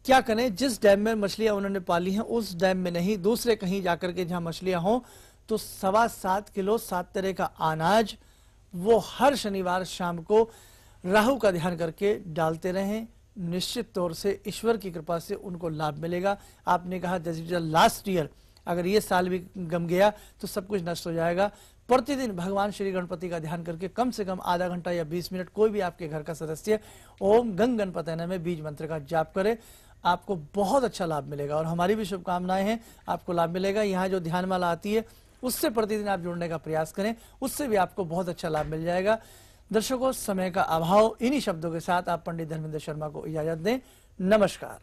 क्या करें, जिस डैम में मछलियां उन्होंने पाली हैं उस डैम में नहीं, दूसरे कहीं जाकर के जहां मछलियां हों, तो 7.25 किलो 7 तरह का अनाज वो हर शनिवार शाम को राहु का ध्यान करके डालते रहें। निश्चित तौर से ईश्वर की कृपा से उनको लाभ मिलेगा। आपने कहा लास्ट ईयर, अगर ये साल भी गम गया तो सब कुछ नष्ट हो जाएगा। प्रतिदिन भगवान श्री गणपति का ध्यान करके कम से कम आधा घंटा या 20 मिनट कोई भी आपके घर का सदस्य ओम गंग गणपतये नमः बीज मंत्र का जाप करे, आपको बहुत अच्छा लाभ मिलेगा। और हमारी भी शुभकामनाएं हैं, आपको लाभ मिलेगा। यहाँ जो ध्यान माला आती है उससे प्रतिदिन आप जुड़ने का प्रयास करें, उससे भी आपको बहुत अच्छा लाभ मिल जाएगा। दर्शकों, समय का अभाव, इन्हीं शब्दों के साथ आप पंडित धर्मेंद्र शर्मा को इजाजत दें। नमस्कार।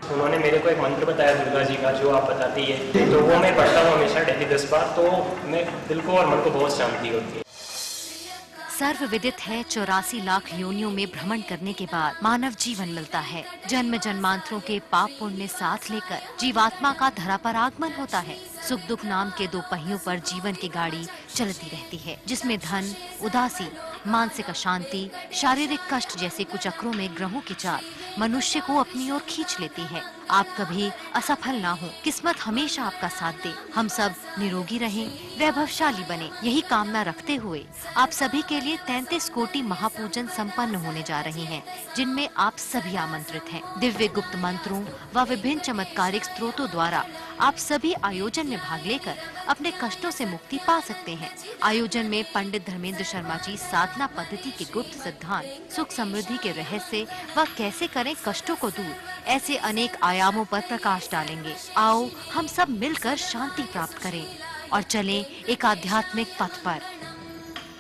उन्होंने मेरे को एक मंत्र बताया दुर्गा जी का, जो आप बताती है, तो वो मैं पढ़ता हूँ हमेशा डेली 10 बार, तो मैं दिल को और मन को बहुत शांति होती है। सर्व विदित है 84 लाख योनियों में भ्रमण करने के बाद मानव जीवन मिलता है। जन्म जन्मांतरों के पाप पुण्य साथ लेकर जीवात्मा का धरा पर आगमन होता है। सुख दुख नाम के 2 पहियों पर जीवन की गाड़ी चलती रहती है, जिसमें धन, उदासी, मानसिक अशांति, शारीरिक कष्ट जैसे कुचक्रों में ग्रहों की चाल मनुष्य को अपनी ओर खींच लेती है। आप कभी असफल ना हो, किस्मत हमेशा आपका साथ दे, हम सब निरोगी रहें, वैभवशाली बने, यही कामना रखते हुए आप सभी के लिए 33 कोटि महापूजन संपन्न होने जा रहे हैं, जिनमें आप सभी आमंत्रित हैं। दिव्य गुप्त मंत्रों व विभिन्न चमत्कारिक स्त्रोतों द्वारा आप सभी आयोजन में भाग लेकर अपने कष्टों से मुक्ति पा सकते हैं। आयोजन में पंडित धर्मेंद्र शर्मा जी साधना पद्धति के गुप्त सिद्धांत, सुख समृद्धि के रहस्य व कैसे करें कष्टों को दूर, ऐसे अनेक आयामों पर प्रकाश डालेंगे। आओ हम सब मिलकर शांति प्राप्त करें। और चले एक आध्यात्मिक पथ पर।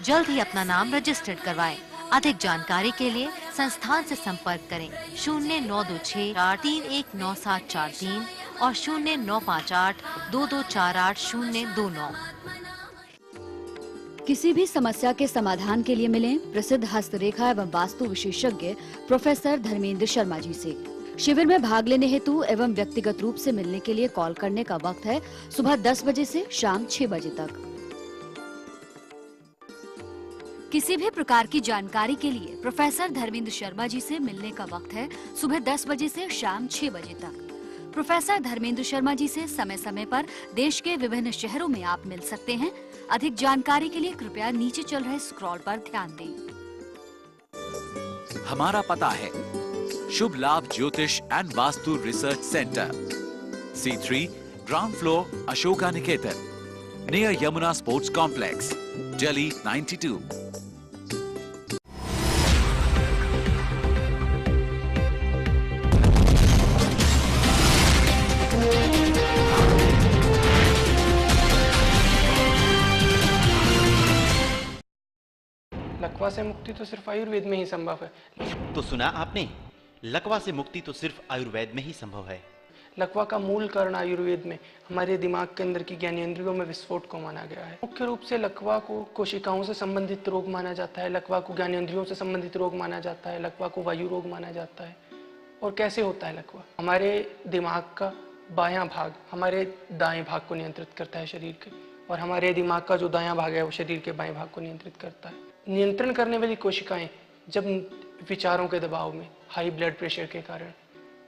जल्द ही अपना नाम रजिस्टर्ड करवाएं। अधिक जानकारी के लिए संस्थान से संपर्क करें 0926-319743 और 0958-2248-029। किसी भी समस्या के समाधान के लिए मिलें प्रसिद्ध हस्तरेखा एवं वास्तु विशेषज्ञ प्रोफेसर धर्मेंद्र शर्मा जी से। शिविर में भाग लेने हेतु एवं व्यक्तिगत रूप से मिलने के लिए कॉल करने का वक्त है सुबह 10 बजे से शाम 6 बजे तक। किसी भी प्रकार की जानकारी के लिए प्रोफेसर धर्मेंद्र शर्मा जी से मिलने का वक्त है सुबह 10 बजे से शाम 6 बजे तक। प्रोफेसर धर्मेंद्र शर्मा जी से समय समय पर देश के विभिन्न शहरों में आप मिल सकते हैं। अधिक जानकारी के लिए कृपया नीचे चल रहे स्क्रॉल पर ध्यान दें। हमारा पता है शुभ लाभ ज्योतिष and vastu research centre, C3 ground floor, Ashoka Niketan, near Yamuna sports complex, Delhi 92। लकवा से मुक्ति तो सिर्फ आयुर्वेद में ही संभव है। तो सुना आपने, लकवा से मुक्ति तो सिर्फ आयुर्वेद में ही संभव है। लकवा का मूल कारण आयुर्वेद में हमारे दिमाग के अंदर की ज्ञानेंद्रियों में विस्फोट को माना गया है। मुख्य रूप से लकवा को कोशिकाओं से संबंधित रोग माना जाता है, लकवा को ज्ञानेंद्रियों से संबंधित रोग माना जाता है, लकवा को वायु रोग माना जाता है। और कैसे होता है लकवा? हमारे दिमाग का बायां भाग हमारे दाएं भाग को नियंत्रित करता है शरीर के, और हमारे दिमाग का जो दायां भाग है वो शरीर के बाएं भाग को नियंत्रित करता है। नियंत्रण करने वाली कोशिकाएं जब विचारों के दबाव में, हाई ब्लड प्रेशर के कारण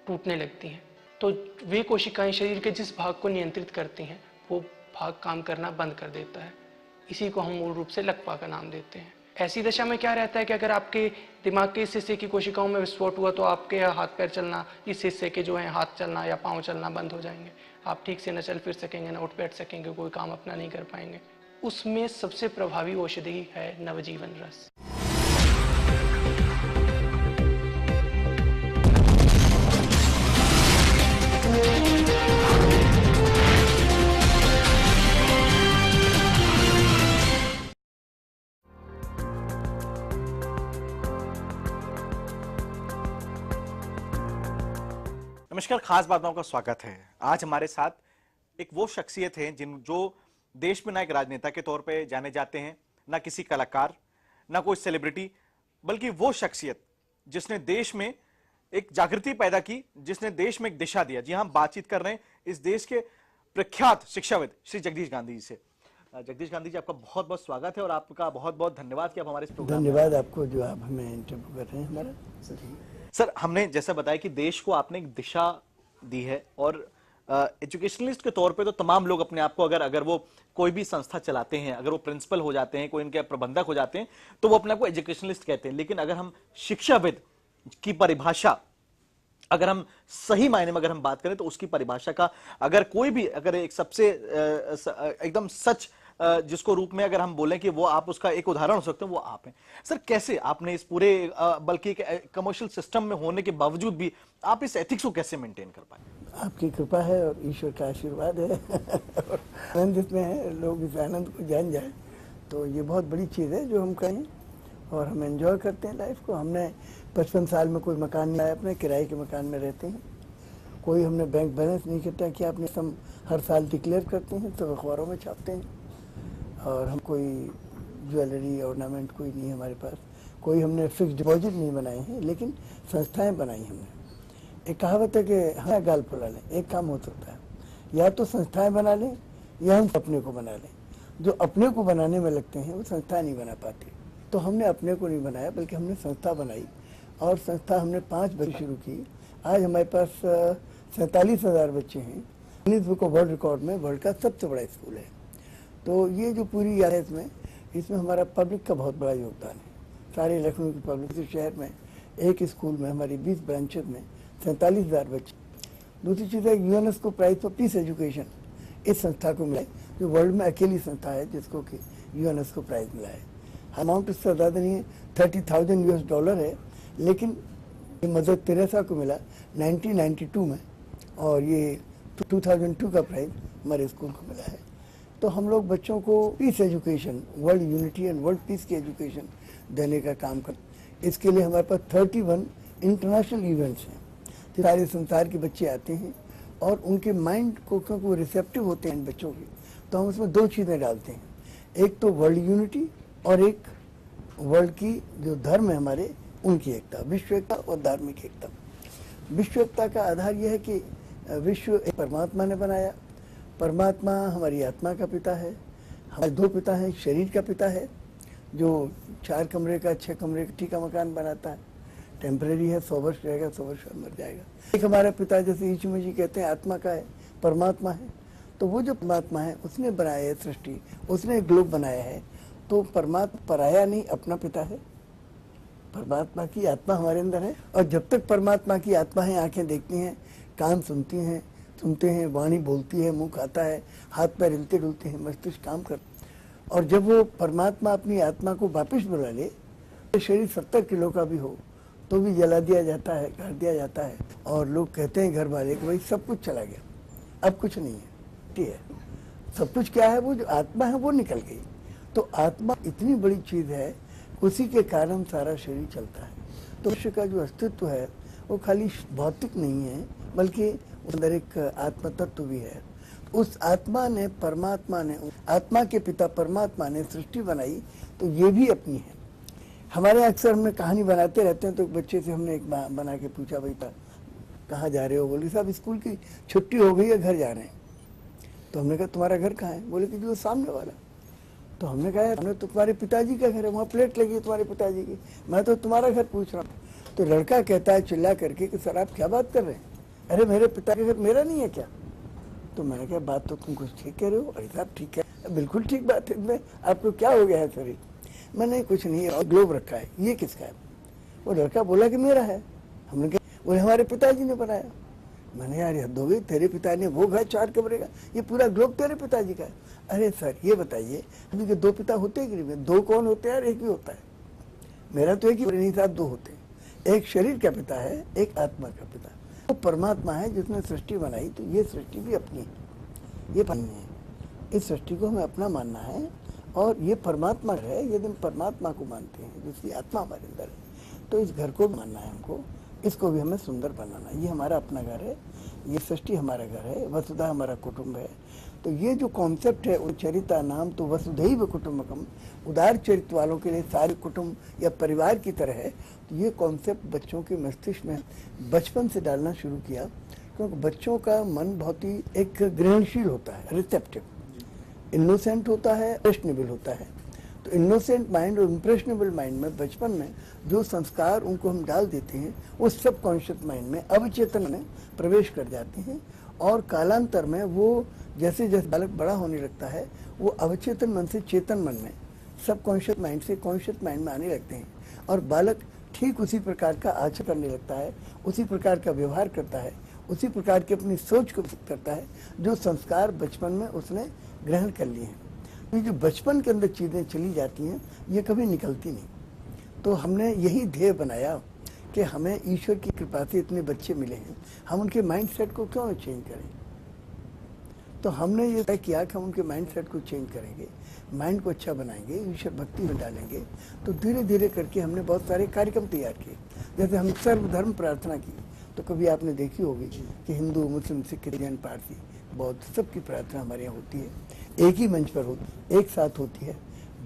टूटने लगती हैं, तो वे कोशिकाएं शरीर के जिस भाग को नियंत्रित करती हैं वो भाग काम करना बंद कर देता है। इसी को हम मूल रूप से लकवा का नाम देते हैं। ऐसी दशा में क्या रहता है कि अगर आपके दिमाग के इस हिस्से की कोशिकाओं में विस्फोट हुआ तो आपके हाथ पैर चलना, इस हिस्से के जो है हाथ चलना या पाँव चलना बंद हो जाएंगे। आप ठीक से न चल फिर सकेंगे, न उठ बैठ सकेंगे, कोई काम अपना नहीं कर पाएंगे। उसमें सबसे प्रभावी औषधि है नवजीवन रस। नमस्कार, खास बातों का स्वागत है। आज हमारे साथ एक वो शख्सियत है जो देश में ना एक राजनेता के तौर पे जाने जाते हैं, ना किसी कलाकार, ना कोई सेलिब्रिटी, बल्कि वो शख्सियत जिसने देश में एक जागृति पैदा की, जिसने देश में एक दिशा दिया। जी हाँ, हम बातचीत कर रहे हैं इस देश के प्रख्यात शिक्षाविद श्री जगदीश गांधी जी से। जगदीश गांधी जी, आपका बहुत बहुत स्वागत है और आपका बहुत बहुत धन्यवाद कि आप हमारे इस प्रोग्राम में। धन्यवाद आपको जो आप हमें इंटरव्यू कर रहे हैं हमारा। सर, हमने जैसा बताया कि देश को आपने एक दिशा दी है और एजुकेशनलिस्ट के तौर पे तो तमाम लोग अपने आप को अगर वो कोई भी संस्था चलाते हैं, अगर वो प्रिंसिपल हो जाते हैं, कोई इनके प्रबंधक हो जाते हैं, तो वो अपने आप को एजुकेशनलिस्ट कहते हैं। लेकिन अगर हम शिक्षाविद की परिभाषा, अगर हम सही मायने में अगर हम बात करें तो उसकी परिभाषा का अगर कोई भी अगर एक सबसे एकदम सच जिसको रूप में अगर हम बोलें कि वो आप उसका एक उदाहरण हो सकते हैं, वो आप हैं। सर, कैसे आपने इस पूरे बल्कि कमर्शियल सिस्टम में होने के बावजूद भी आप इस एथिक्स को कैसे मेंटेन कर पाए? आपकी कृपा है और ईश्वर का आशीर्वाद है। आनंद इसमें है, लोग इस आनंद को जान जाए तो ये बहुत बड़ी चीज़ है जो हम कहें, और हम एंजॉय करते हैं लाइफ को। हमने 55 साल में कोई मकान नहीं आया, अपने किराए के मकान में रहते हैं। कोई हमने बैंक बैलेंस नहीं किया कि आपने हम हर साल डिक्लेयर करते हैं, तो अखबारों में छापते हैं। और हम कोई ज्वेलरी ऑर्नामेंट कोई नहीं है हमारे पास, कोई हमने फिक्स डिपॉजिट नहीं बनाए हैं, लेकिन संस्थाएं बनाई हमने। एक कहावत है कि हाँ गाल फुला लें, एक काम हो सकता है, या तो संस्थाएं बना लें या हम अपने को बना लें। जो अपने को बनाने में लगते हैं वो संस्थाएं नहीं बना पाती। तो हमने अपने को नहीं बनाया, बल्कि हमने संस्था बनाई, और संस्था हमने 5 बजे शुरू की। आज हमारे पास 47,000 बच्चे हैं। Guinness book of world record में वर्ल्ड का सबसे बड़ा स्कूल है। तो ये जो पूरी याद है इसमें हमारा पब्लिक का बहुत बड़ा योगदान है। सारे लखनऊ की पब्लिक शहर में एक स्कूल में हमारी 20 ब्रांचेज में 47,000 बच्चे। दूसरी चीज़ है UNESCO prize for peace education इस संस्था को मिला है, जो वर्ल्ड में अकेली संस्था है जिसको कि यूनेस्को प्राइज मिला है। अमाउंट उससे ज़्यादा नहीं है, $30,000 है, लेकिन ये मदर तेरेसा को मिला 1992 में, और ये 2002 का प्राइज हमारे स्कूल को मिला है। तो हम लोग बच्चों को peace education, world unity and world peace की एजुकेशन देने का काम करते। इसके लिए हमारे पास 31 इंटरनेशनल इवेंट्स हैं। सारे संसार के बच्चे आते हैं और उनके माइंड को, क्योंकि वो रिसेप्टिव होते हैं इन बच्चों की, तो हम उसमें 2 चीज़ें डालते हैं। एक तो वर्ल्ड यूनिटी और एक वर्ल्ड की जो धर्म है हमारे, उनकी एकता, विश्व एकता और धार्मिक एकता। विश्व एकता का आधार यह है कि विश्व एक परमात्मा ने बनाया। परमात्मा हमारी आत्मा का पिता है। हमारे 2 पिता हैं, एक शरीर का पिता है जो 4 कमरे का 6 कमरे का मकान बनाता है, टेम्परेरी है, 100 वर्ष रहेगा, 100 वर्ष मर जाएगा। एक हमारा पिता, जैसे यीशु मसीह कहते हैं, आत्मा का है, परमात्मा है। तो वो जो परमात्मा है उसने बनाया है सृष्टि, उसने ग्लोब बनाया है। तो परमात्मा पराया नहीं, अपना पिता है। परमात्मा की आत्मा हमारे अंदर है और जब तक परमात्मा की आत्मा है, आंखें देखती हैं, कान सुनते हैं, वाणी बोलती है, मुंह खाता है, हाथ पैर हिलते डुलते हैं, मस्तिष्क काम करता। और जब वो परमात्मा अपनी आत्मा को वापस बुला ले, तो शरीर 70 किलो का भी हो तो भी जला दिया जाता है, काट दिया जाता है। और लोग कहते हैं घर वाले कि भाई सब कुछ चला गया, अब कुछ नहीं है। ठीक है, सब कुछ क्या है, वो जो आत्मा है वो निकल गई। तो आत्मा इतनी बड़ी चीज है, उसी के कारण सारा शरीर चलता है। तो मनुष्य का जो अस्तित्व है वो खाली भौतिक नहीं है, बल्कि अंदर एक आत्म तत्व भी है। उस आत्मा ने, परमात्मा ने, आत्मा के पिता परमात्मा ने सृष्टि बनाई, तो ये भी अपनी है। हमारे अक्सर हमने कहानी बनाते रहते हैं, तो बच्चे से हमने एक बना के पूछा, बेटा कहाँ जा रहे हो? बोले साहब स्कूल की छुट्टी हो गई है, घर जा रहे हैं। तो हमने कहा तुम्हारा घर कहाँ है? बोले कि जो सामने वाला। तो हमने कहा हमने तो तुम्हारे पिताजी का घर है, वहाँ प्लेट लगी है तुम्हारे पिताजी की, मैं तो तुम्हारा घर पूछ रहा हूँ। तो लड़का कहता है चिल्ला करके कि सर आप क्या बात कर रहे हैं, अरे मेरे पिता का घर मेरा नहीं है क्या? तो मैंने कहा बात तो तुम कुछ ठीक कह रहे हो। अरे साहब ठीक है, बिल्कुल ठीक बात है, मैं आपको क्या हो गया है शरीर? मैंने कुछ नहीं है, और ग्लोब रखा है, ये किसका है? वो लड़का बोला कि मेरा है। हमने कहा बोले हमारे पिताजी ने बनाया। मैंने यार हद हो गई, तेरे पिता ने वो घर 4 कमरे का, ये पूरा ग्लोब तेरे पिताजी का है। अरे सर ये बताइए, अभी के 2 पिता होते हैं कि नहीं? 2 कौन होते हैं यार? एक ही होता है। मेरा तो एक ही नहीं साहब, 2 होते हैं। एक शरीर का पिता है, एक आत्मा का पिता। वो परमात्मा है जिसने सृष्टि बनाई, तो ये सृष्टि भी अपनी है, ये अपनी है। इस सृष्टि को हमें अपना मानना है और ये परमात्मा है। यदि हम परमात्मा को मानते हैं, जिसकी आत्मा हमारे अंदर है, तो इस घर को मानना है हमको, इसको भी हमें सुंदर बनाना है। ये हमारा अपना घर है, ये सृष्टि हमारा घर है, वसुधा हमारा कुटुंब है। तो ये जो कॉन्सेप्ट है, उच्चरिता नाम तो वसुधैव कुटुंबकम, उदार चरित्र वालों के लिए सारे कुटुंब या परिवार की तरह है। तो ये कॉन्सेप्ट बच्चों के मस्तिष्क में बचपन से डालना शुरू किया, क्योंकि बच्चों का मन बहुत ही एक ग्रहणशील होता है, रिसेप्टिव, इनोसेंट होता है, इम्प्रेशनेबल होता है। तो इनोसेंट माइंड और इम्प्रेशनेबल माइंड में बचपन में जो संस्कार उनको हम डाल देते हैं, वो सब कॉन्शियस माइंड में, अवचेतन में प्रवेश कर जाते हैं। और कालांतर में वो जैसे जैसे बालक बड़ा होने लगता है, वो अवचेतन मन से चेतन मन में, सब कॉन्शियस माइंड से कॉन्शियस माइंड में आने लगते हैं। और बालक ठीक उसी प्रकार का आचरण करने लगता है, उसी प्रकार का व्यवहार करता है, उसी प्रकार की अपनी सोच को करता है, जो संस्कार बचपन में उसने ग्रहण कर लिए हैं। ये जो बचपन के अंदर चीज़ें चली जाती हैं, ये कभी निकलती नहीं। तो हमने यही ध्येय बनाया कि हमें ईश्वर की कृपा से इतने बच्चे मिले हैं, हम उनके माइंड सेट को क्यों चेंज करें? तो हमने ये तय किया कि हम उनके माइंड सेट को चेंज करेंगे, माइंड को अच्छा बनाएंगे, ईश्वर भक्ति में डालेंगे। तो धीरे धीरे करके हमने बहुत सारे कार्यक्रम तैयार किए। जैसे हम सर्वधर्म प्रार्थना की, तो कभी आपने देखी होगी कि हिंदू, मुस्लिम, सिख, जैन, पारसी, बौद्ध, सबकी प्रार्थना हमारे यहाँ होती है, एक ही मंच पर होती है, एक साथ होती है,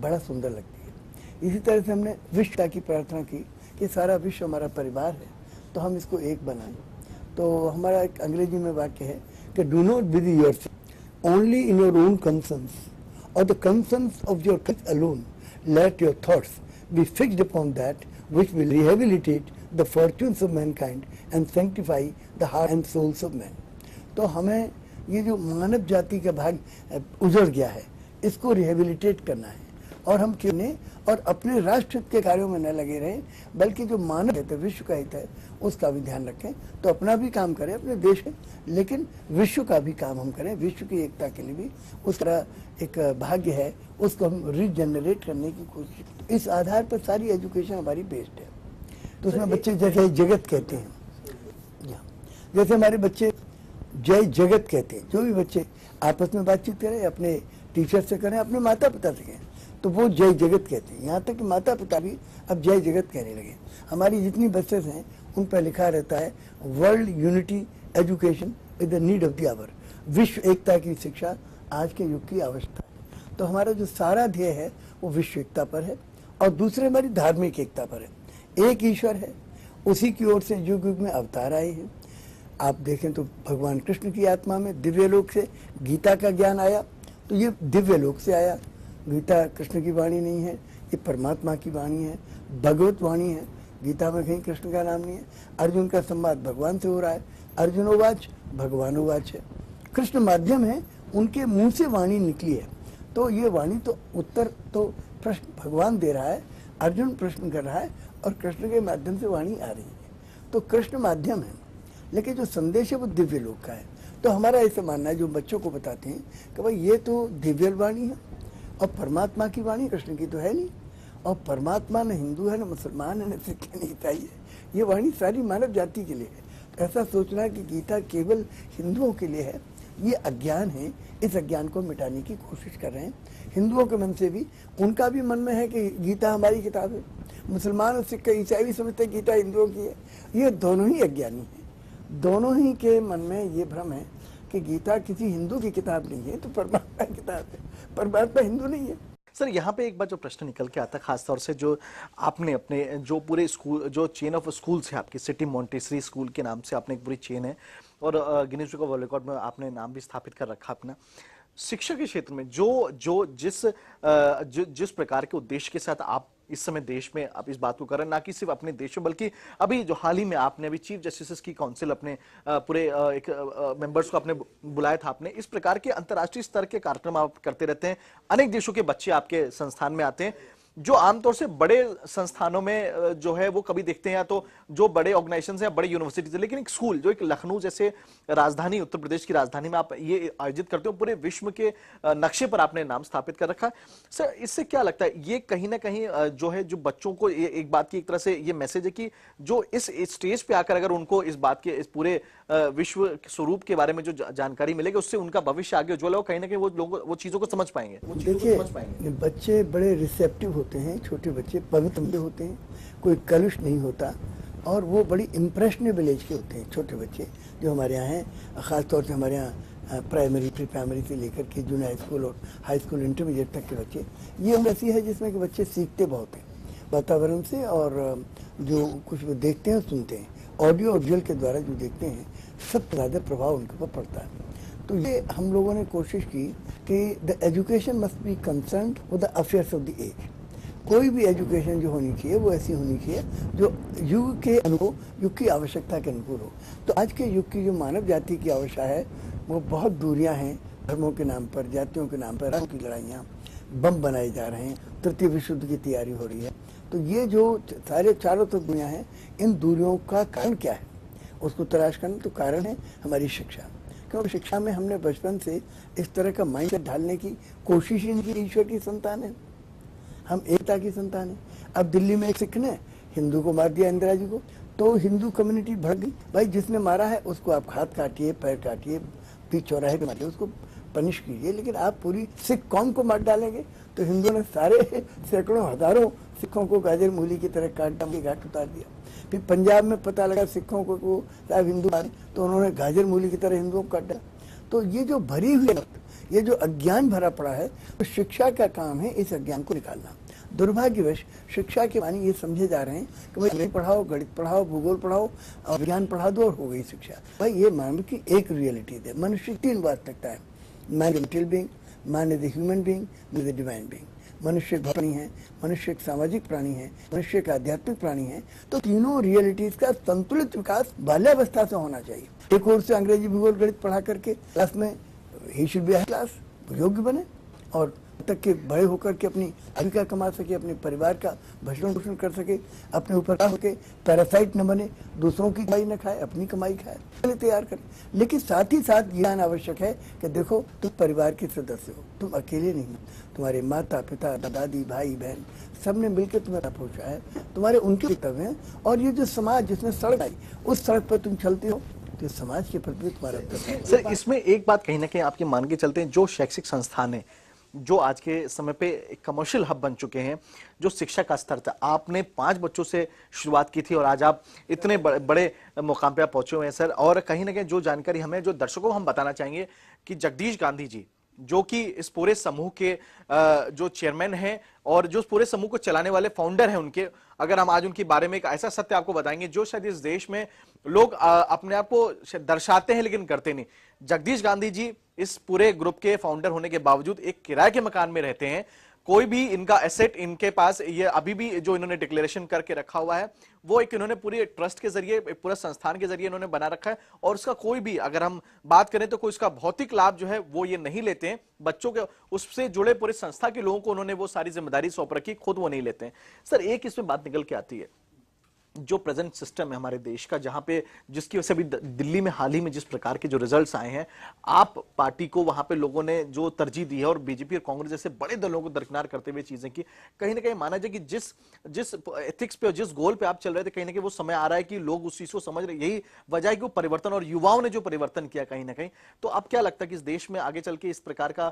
बड़ा सुंदर लगती है। इसी तरह से हमने विश्व की प्रार्थना की कि सारा विश्व हमारा परिवार है, तो हम इसको एक बनाएं। तो हमारा एक अंग्रेजी में वाक्य है कि do not busy yourself only in your own concerns और the concerns of your kids alone, let your thoughts be fixed upon that which will rehabilitate the fortunes of mankind and sanctify the heart and souls of man. तो हमें ये जो मानव जाति का भाग उजड़ गया है, इसको रिहेबिलिटेट करना है। और हम क्यों नहीं, और अपने राष्ट्र के कार्यों में न लगे रहें, बल्कि जो मानव हित है, विश्व का हित है, उसका भी ध्यान रखें। तो अपना भी काम करें अपने देश में, लेकिन विश्व का भी काम हम करें, विश्व की एकता के लिए भी उसका एक भाग्य है, उसको हम रीजनरेट करने की कोशिश। इस आधार पर सारी एजुकेशन हमारी बेस्ड है। तो उसमें बच्चे जैसे जगत कहते हैं, जैसे हमारे बच्चे जय जगत कहते हैं। जो भी बच्चे आपस में बातचीत करें, अपने टीचर से करें, अपने माता पिता से कहें, तो वो जय जगत कहते हैं। यहाँ तक कि माता पिता भी अब जय जगत कहने लगे। हमारी जितनी बसेस हैं उन पर लिखा रहता है world unity education is the need of the hour, विश्व एकता की शिक्षा आज के युग की आवश्यकता है। तो हमारा जो सारा ध्येय है वो विश्व एकता पर है और दूसरे हमारी धार्मिक एकता पर है। एक ईश्वर है, उसी की ओर से युग युग में अवतार आए हैं। आप देखें तो भगवान कृष्ण की आत्मा में दिव्य लोक से गीता का ज्ञान आया, तो ये दिव्य लोक से आया। गीता कृष्ण की वाणी नहीं है, ये परमात्मा की वाणी है, भगवत वाणी है। गीता में कहीं कृष्ण का नाम नहीं है। अर्जुन का संवाद भगवान से हो रहा है, अर्जुनोवाच भगवानोवाच है। कृष्ण माध्यम है, उनके मुंह से वाणी निकली है। तो ये वाणी तो उत्तर तो प्रश्न भगवान दे रहा है, अर्जुन प्रश्न कर रहा है और कृष्ण के माध्यम से वाणी आ रही है। तो कृष्ण माध्यम है, लेकिन जो संदेश है वो दिव्य लोक का है। तो हमारा ऐसा मानना है, जो बच्चों को बताते हैं कि भाई ये तो दिव्य वाणी है और परमात्मा की वाणी कृष्ण की तो है नहीं, और परमात्मा न हिंदू है, न मुसलमान है, न सिख है, न ईसाई है। ये वाणी सारी मानव जाति के लिए है। ऐसा सोचना कि गीता केवल हिंदुओं के लिए है, ये अज्ञान है। इस अज्ञान को मिटाने की कोशिश कर रहे हैं। हिंदुओं के मन से भी, उनका भी मन में है कि गीता हमारी किताब है। मुसलमान और सिख ईसाई भी समझते हैं गीता हिंदुओं की है। ये दोनों ही अज्ञानी हैं। दोनों ही के मन में ये भ्रम है कि गीता किसी हिंदू की किताब नहीं है, तो परमात्मा की किताब है। परमात्मा हिंदू नहीं है। सर यहाँ पे एक बार जो प्रश्न निकल के आता है, खासतौर से जो आपने अपने जो पूरे स्कूल, जो चेन ऑफ स्कूल्स है आपकी, सिटी मॉन्टेसरी स्कूल के नाम से आपने एक पूरी चेन है और Guinness book of world record में आपने नाम भी स्थापित कर रखा अपना। शिक्षा के क्षेत्र में जिस प्रकार के उद्देश्य के साथ आप इस समय देश में आप इस बात को कर रहे हैं, ना कि सिर्फ अपने देश में बल्कि अभी जो हाल ही में आपने अभी चीफ जस्टिस की काउंसिल अपने पूरे एक मेंबर्स को आपने बुलाया था, आपने इस प्रकार के अंतर्राष्ट्रीय स्तर के कार्यक्रम आप करते रहते हैं। अनेक देशों के बच्चे आपके संस्थान में आते हैं, जो आमतौर से बड़े संस्थानों में जो है वो कभी देखते हैं या तो जो बड़े ऑर्गेनाइजेशंस हैं, बड़े यूनिवर्सिटीज हैं, लेकिन एक स्कूल जो एक लखनऊ जैसे राजधानी, उत्तर प्रदेश की राजधानी में आप ये आयोजित करते हो, पूरे विश्व के नक्शे पर आपने नाम स्थापित कर रखा है। सर इससे क्या लगता है, ये कहीं ना कहीं जो है जो बच्चों को एक बात की एक तरह से ये मैसेज है कि जो इस स्टेज पे आकर अगर उनको इस बात के, इस पूरे विश्व स्वरूप के बारे में जो जानकारी मिलेगी, उससे उनका भविष्य आगे उज्ज्वल हो, कहीं ना कहीं वो लोग वो चीजों को समझ पाएंगे। देखिए बच्चे बड़े रिसेप्टिव होते हैं, छोटे बच्चे पवित्र होते हैं, कोई कलुष नहीं होता और वो बड़ी इम्प्रेशनेबल एज के होते हैं। छोटे बच्चे जो हमारे यहाँ हैं, ख़ासतौर से हमारे यहाँ प्राइमरी, प्री प्राइमरी से लेकर के जूनियर हाई स्कूल और हाई स्कूल इंटरमीडिएट तक के बच्चे, ये उम्र ऐसी है जिसमें कि बच्चे सीखते बहुत हैं वातावरण से, और जो कुछ वो देखते हैं सुनते हैं, ऑडियो और विजुअल के द्वारा जो देखते हैं, सबसे ज़्यादा प्रभाव उनके ऊपर पड़ता है। तो ये हम लोगों ने कोशिश की कि the education must be concern with the affairs of the age. कोई भी एजुकेशन जो होनी चाहिए वो ऐसी होनी चाहिए जो युग के अनुकूल, युग की आवश्यकता के अनुकूल हो। तो आज के युग की जो मानव जाति की आवश्यकता है वो बहुत दूरियां हैं, धर्मों के नाम पर, जातियों के नाम पर की लड़ाइयाँ, बम बनाए जा रहे हैं, तृतीय विश्व युद्ध की तैयारी हो रही है। तो ये जो सारे चारों तरफ दुनिया है, इन दूरियों का कारण क्या है उसको तलाश करना। तो कारण है हमारी शिक्षा, क्योंकि शिक्षा में हमने बचपन से इस तरह का माइंड ढालने की कोशिश ही नहीं की। ईश्वर की संतान है, हम एकता की संतान है। अब दिल्ली में एक सिख ने हिंदू को मार दिया, इंदिरा जी को, तो हिंदू कम्युनिटी भड़क गई। भाई जिसने मारा है उसको आप हाथ काटिए, पैर काटिए, बीच चौराहे पे मारिए, उसको पनिश कीजिए, लेकिन आप पूरी सिख कौम को मार डालेंगे। तो हिंदुओं ने सारे सैकड़ों हजारों सिखों को गाजर मूली की तरह काट डाल के घाट उतार दिया। फिर पंजाब में पता लगा सिखों को साहब हिंदू मारे, तो उन्होंने गाजर मूली की तरह हिंदुओं को काट डाला। तो ये जो भरी हुई, ये जो अज्ञान भरा पड़ा है, तो शिक्षा का काम है इस अज्ञान को निकालना। दुर्भाग्यवश शिक्षा के मानी ये समझे जा रहे हैं कि भाई गणित पढ़ाओ, गणित पढ़ाओ, भूगोल पढ़ाओ और विज्ञान पढ़ा दो और हो गई शिक्षा। भाई ये मानव की एक रियलिटी है। मनुष्य तीन वास्तविकता है, man is material being, man is the human being, man is the divine being. मनुष्य एक प्राणी है, मनुष्य एक सामाजिक प्राणी है, मनुष्य एक आध्यात्मिक प्राणी है। तो तीनों रियलिटीज का संतुलित विकास बाल्यावस्था से होना चाहिए। एक ओर से अंग्रेजी, भूगोल, गणित पढ़ा करके क्लास में ही शुड बी क्लास योग्य बने और तक के बड़े होकर के अपनी आजीविका कमा सके, अपने परिवार का भरण पोषण कर सके, अपने ऊपर होकर पैरासाइट न बने, दूसरों की कमाई न खाए, अपनी कमाई खाए, पहले तैयार करें। लेकिन साथ ही साथ ज्ञान आवश्यक है कि देखो तुम परिवार के सदस्य हो, तुम अकेले नहीं हो, तुम्हारे माता पिता, दादी, भाई बहन सब ने मिलकर तुम्हें पहुंचा है, तुम्हारे उनके कर्तव्य हैं। और ये जो समाज जिसमें सड़क आई, उस सड़क पर तुम चलते हो, तो समाज के प्रति तुम्हारा। सर इसमें एक बात कहीं ना कहीं आपके मान के चलते हैं, जो शैक्षिक संस्थान है जो आज के समय पे एक कमर्शियल हब बन चुके हैं, जो शिक्षा का स्तर था, आपने 5 बच्चों से शुरुआत की थी और आज आप इतने बड़े मुकाम पे आप पहुंचे हुए हैं सर। और कहीं ना कहीं जो जानकारी हमें, जो दर्शकों को हम बताना चाहेंगे कि जगदीश गांधी जी जो कि इस पूरे समूह के जो चेयरमैन हैं और जो पूरे समूह को चलाने वाले फाउंडर हैं उनके, अगर हम आज उनके बारे में एक ऐसा सत्य आपको बताएंगे जो शायद इस देश में लोग अपने आप को दर्शाते हैं लेकिन करते नहीं। जगदीश गांधी जी इस पूरे ग्रुप के फाउंडर होने के बावजूद एक किराए के मकान में रहते हैं। कोई भी इनका एसेट इनके पास, ये अभी भी जो इन्होंने डिक्लेरेशन करके रखा हुआ है वो एक इन्होंने पूरी ट्रस्ट के जरिए, पूरा संस्थान के जरिए इन्होंने बना रखा है और उसका कोई भी, अगर हम बात करें तो कोई इसका भौतिक लाभ जो है वो ये नहीं लेते हैं। बच्चों के उससे जुड़े पूरे संस्था के लोगों को उन्होंने वो सारी जिम्मेदारी सौंप रखी, खुद वो नहीं लेते हैं। सर एक इसमें बात निकल के आती है, जो प्रेजेंट सिस्टम है हमारे देश का, जहां पे जिसकी वजह से अभी दिल्ली में हाल ही में जिस प्रकार के जो रिजल्ट्स आए हैं, आप पार्टी को वहां पे लोगों ने जो तरजीह दी है और बीजेपी और कांग्रेस जैसे बड़े दलों को दरकिनार करते हुए चीजें की, कहीं ना कहीं माना जाए कि जिस एथिक्स पे और जिस गोल पे आप चल रहे थे, कहीं ना कहीं वो समय आ रहा है कि लोग उस चीज को समझ रहे। यही वजह है कि वो परिवर्तन और युवाओं ने जो परिवर्तन किया कहीं ना कहीं। तो अब क्या लगता है कि इस देश में आगे चल के इस प्रकार का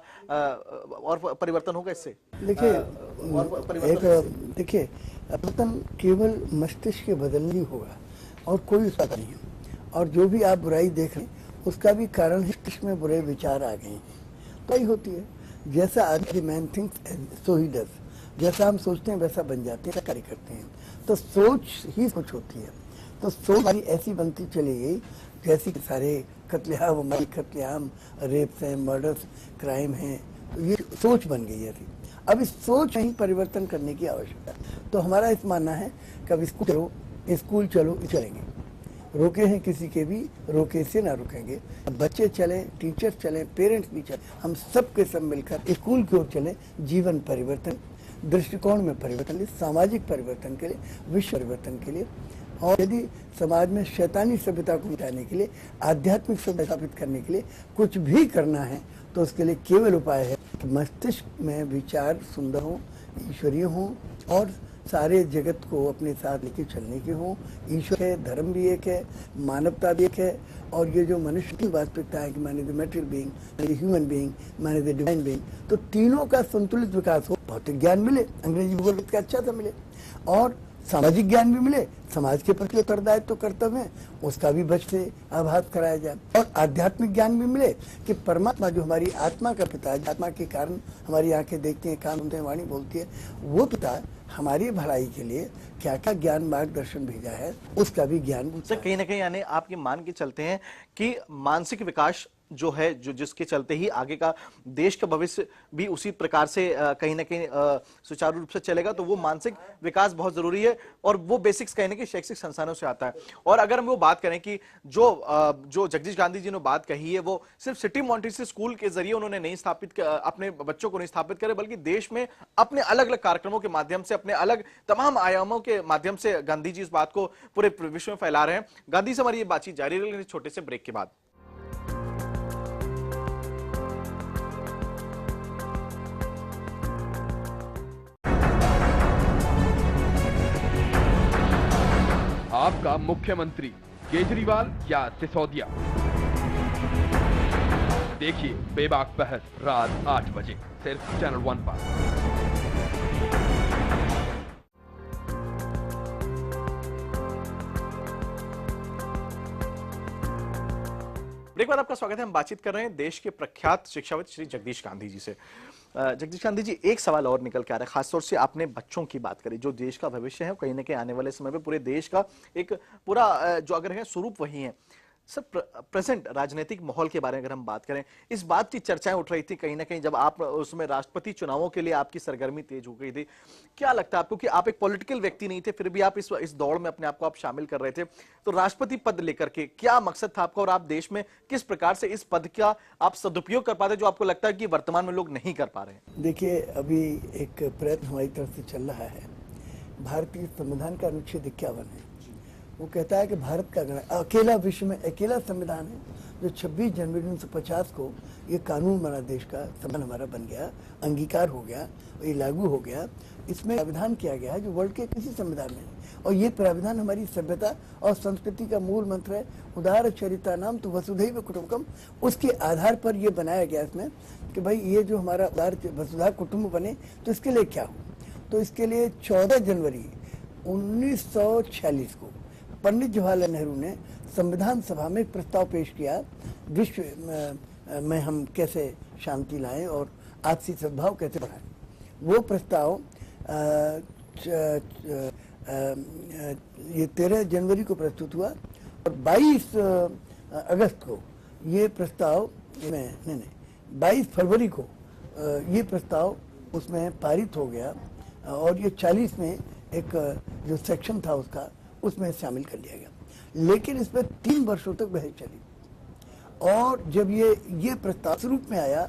और परिवर्तन होगा इससे? देखिए परिवर्तन केवल मस्तिष्क के बदलने होगा और कोई उसका नहीं है। और जो भी आप बुराई देख रहे हैं उसका भी कारण मस्तिष्क में बुरे विचार आ गए हैं, तो ही होती है। जैसा आदमी man thinks so he does, जैसा हम सोचते हैं वैसा बन जाते हैं, कार्य करते हैं। तो सोच ही कुछ होती है। तो सोच हमारी ऐसी बनती चली गई जैसी सारे कत्लेआम, हमारी कत्लेआम, रेप्स हैं, मर्डर्स, क्राइम हैं, ये सोच बन गई है थी। अब इस सोच में ही परिवर्तन करने की आवश्यकता है। तो हमारा इस मानना है कि अब स्कूल चलो चलेंगे, रोके हैं किसी के भी, रोके से ना रुकेंगे। बच्चे चले, टीचर चले, पेरेंट्स भी चले, हम सब के सब मिलकर स्कूल की ओर चले। जीवन परिवर्तन, दृष्टिकोण में परिवर्तन, सामाजिक परिवर्तन के लिए, विश्व परिवर्तन के लिए, और यदि समाज में शैतानी सभ्यता को मिटाने के लिए, आध्यात्मिक सभ्यता स्थापित करने के लिए कुछ भी करना है तो उसके लिए केवल उपाय है कि मस्तिष्क में विचार सुंदर हो, ईश्वरीय हो और सारे जगत को अपने साथ लेके चलने के हो। ईश्वर है, धर्म भी एक है, मानवता भी एक है, और ये जो मनुष्य की वास्तविकता है कि मैंने द मेटेरियल बीइंग, मैंने ह्यूमन बीइंग, मैंने द डिवाइन बीइंग, तो तीनों का संतुलित विकास हो। भौतिक ज्ञान मिले, अंग्रेजी भूगोल का अच्छा सा मिले, और सामाजिक ज्ञान भी मिले, समाज के प्रति उत्तरदायित्व कर्तव्य है उसका भी बच से आभास कराया जाए, और आध्यात्मिक ज्ञान भी मिले कि परमात्मा जो हमारी आत्मा का पिता है, आत्मा के कारण हमारी आंखें देखती हैं, कान सुनते हैं, वाणी बोलती है, वो पिता हमारी भलाई के लिए क्या क्या ज्ञान मार्गदर्शन भेजा है उसका भी ज्ञान। कहीं ना कहीं यानी आप ये मान के चलते हैं कि मानसिक विकास जो है, जो जिसके चलते ही आगे का देश का भविष्य भी उसी प्रकार से कहीं ना कहीं सुचारू रूप से चलेगा, तो वो मानसिक विकास बहुत जरूरी है और वो बेसिक्स कहीं ना कहीं शैक्षिक संस्थानों से आता है। और अगर हम वो बात करें कि जो जगदीश गांधी जी ने बात कही है, वो सिर्फ सिटी मॉन्टेसरी स्कूल के जरिए उन्होंने नहीं स्थापित, अपने बच्चों को नहीं स्थापित करे, बल्कि देश में अपने अलग अलग कार्यक्रमों के माध्यम से, अपने अलग तमाम आयामों के माध्यम से गांधी जी इस बात को पूरे विश्व में फैला रहे हैं। गांधी से हमारी ये बातचीत जारी रहेगी छोटे से ब्रेक के बाद। आपका मुख्यमंत्री केजरीवाल या सिसोदिया? देखिए बेबाक बहस रात 8 बजे सिर्फ चैनल 1 पर। ब्रेक बाद आपका स्वागत है। हम बातचीत कर रहे हैं देश के प्रख्यात शिक्षाविद श्री जगदीश गांधी जी से। जगदीश गांधी जी, एक सवाल और निकल के आ रहा है, खासतौर से आपने बच्चों की बात करी, जो देश का भविष्य है, कहीं ना कहीं आने वाले समय में पूरे देश का एक पूरा जो अगर है स्वरूप वही है। सर, प्रेजेंट राजनीतिक माहौल के बारे में अगर हम बात करें, इस बात की चर्चाएं उठ रही थी कहीं ना कहीं जब आप उसमें राष्ट्रपति चुनावों के लिए आपकी सरगर्मी तेज हो गई थी। क्या लगता है आपको कि आप एक पॉलिटिकल व्यक्ति नहीं थे, फिर भी आप इस दौड़ में अपने आप को आप शामिल कर रहे थे, तो राष्ट्रपति पद लेकर के क्या मकसद था आपका, और आप देश में किस प्रकार से इस पद का आप सदुपयोग कर पाते जो आपको लगता है कि वर्तमान में लोग नहीं कर पा रहे हैं? देखिए, अभी एक प्रयत्न हमारी तरफ से चल रहा है। भारतीय संविधान का अनुच्छेद 51 है, वो कहता है कि भारत का अकेला विश्व में अकेला संविधान है जो 26 जनवरी 1950 को ये कानून बना, देश का संविधान हमारा बन गया, अंगीकार हो गया, ये लागू हो गया, इसमें प्राविधान किया गया है जो वर्ल्ड के किसी संविधान में नहीं। और ये प्राविधान हमारी सभ्यता और संस्कृति का मूल मंत्र है, उदार चरिता नाम तो वसुधैव कुटुंबकम। उसके आधार पर ये बनाया गया इसमें कि भाई ये जो हमारा उदार वसुधा कुटुंब बने तो इसके लिए क्या हो। तो इसके लिए 14 जनवरी 1946 को पंडित जवाहरलाल नेहरू ने संविधान सभा में एक प्रस्ताव पेश किया, विश्व में हम कैसे शांति लाएं और आपसी सद्भाव कैसे बढ़ाएं। वो प्रस्ताव ये 13 जनवरी को प्रस्तुत हुआ और 22 अगस्त को ये प्रस्ताव 22 फरवरी को ये प्रस्ताव उसमें पारित हो गया और ये 40 में एक जो सेक्शन था उसका उसमें शामिल कर लिया गया। लेकिन इसमें 3 वर्षों तक बहस चली और जब ये प्रस्ताव रूप में आया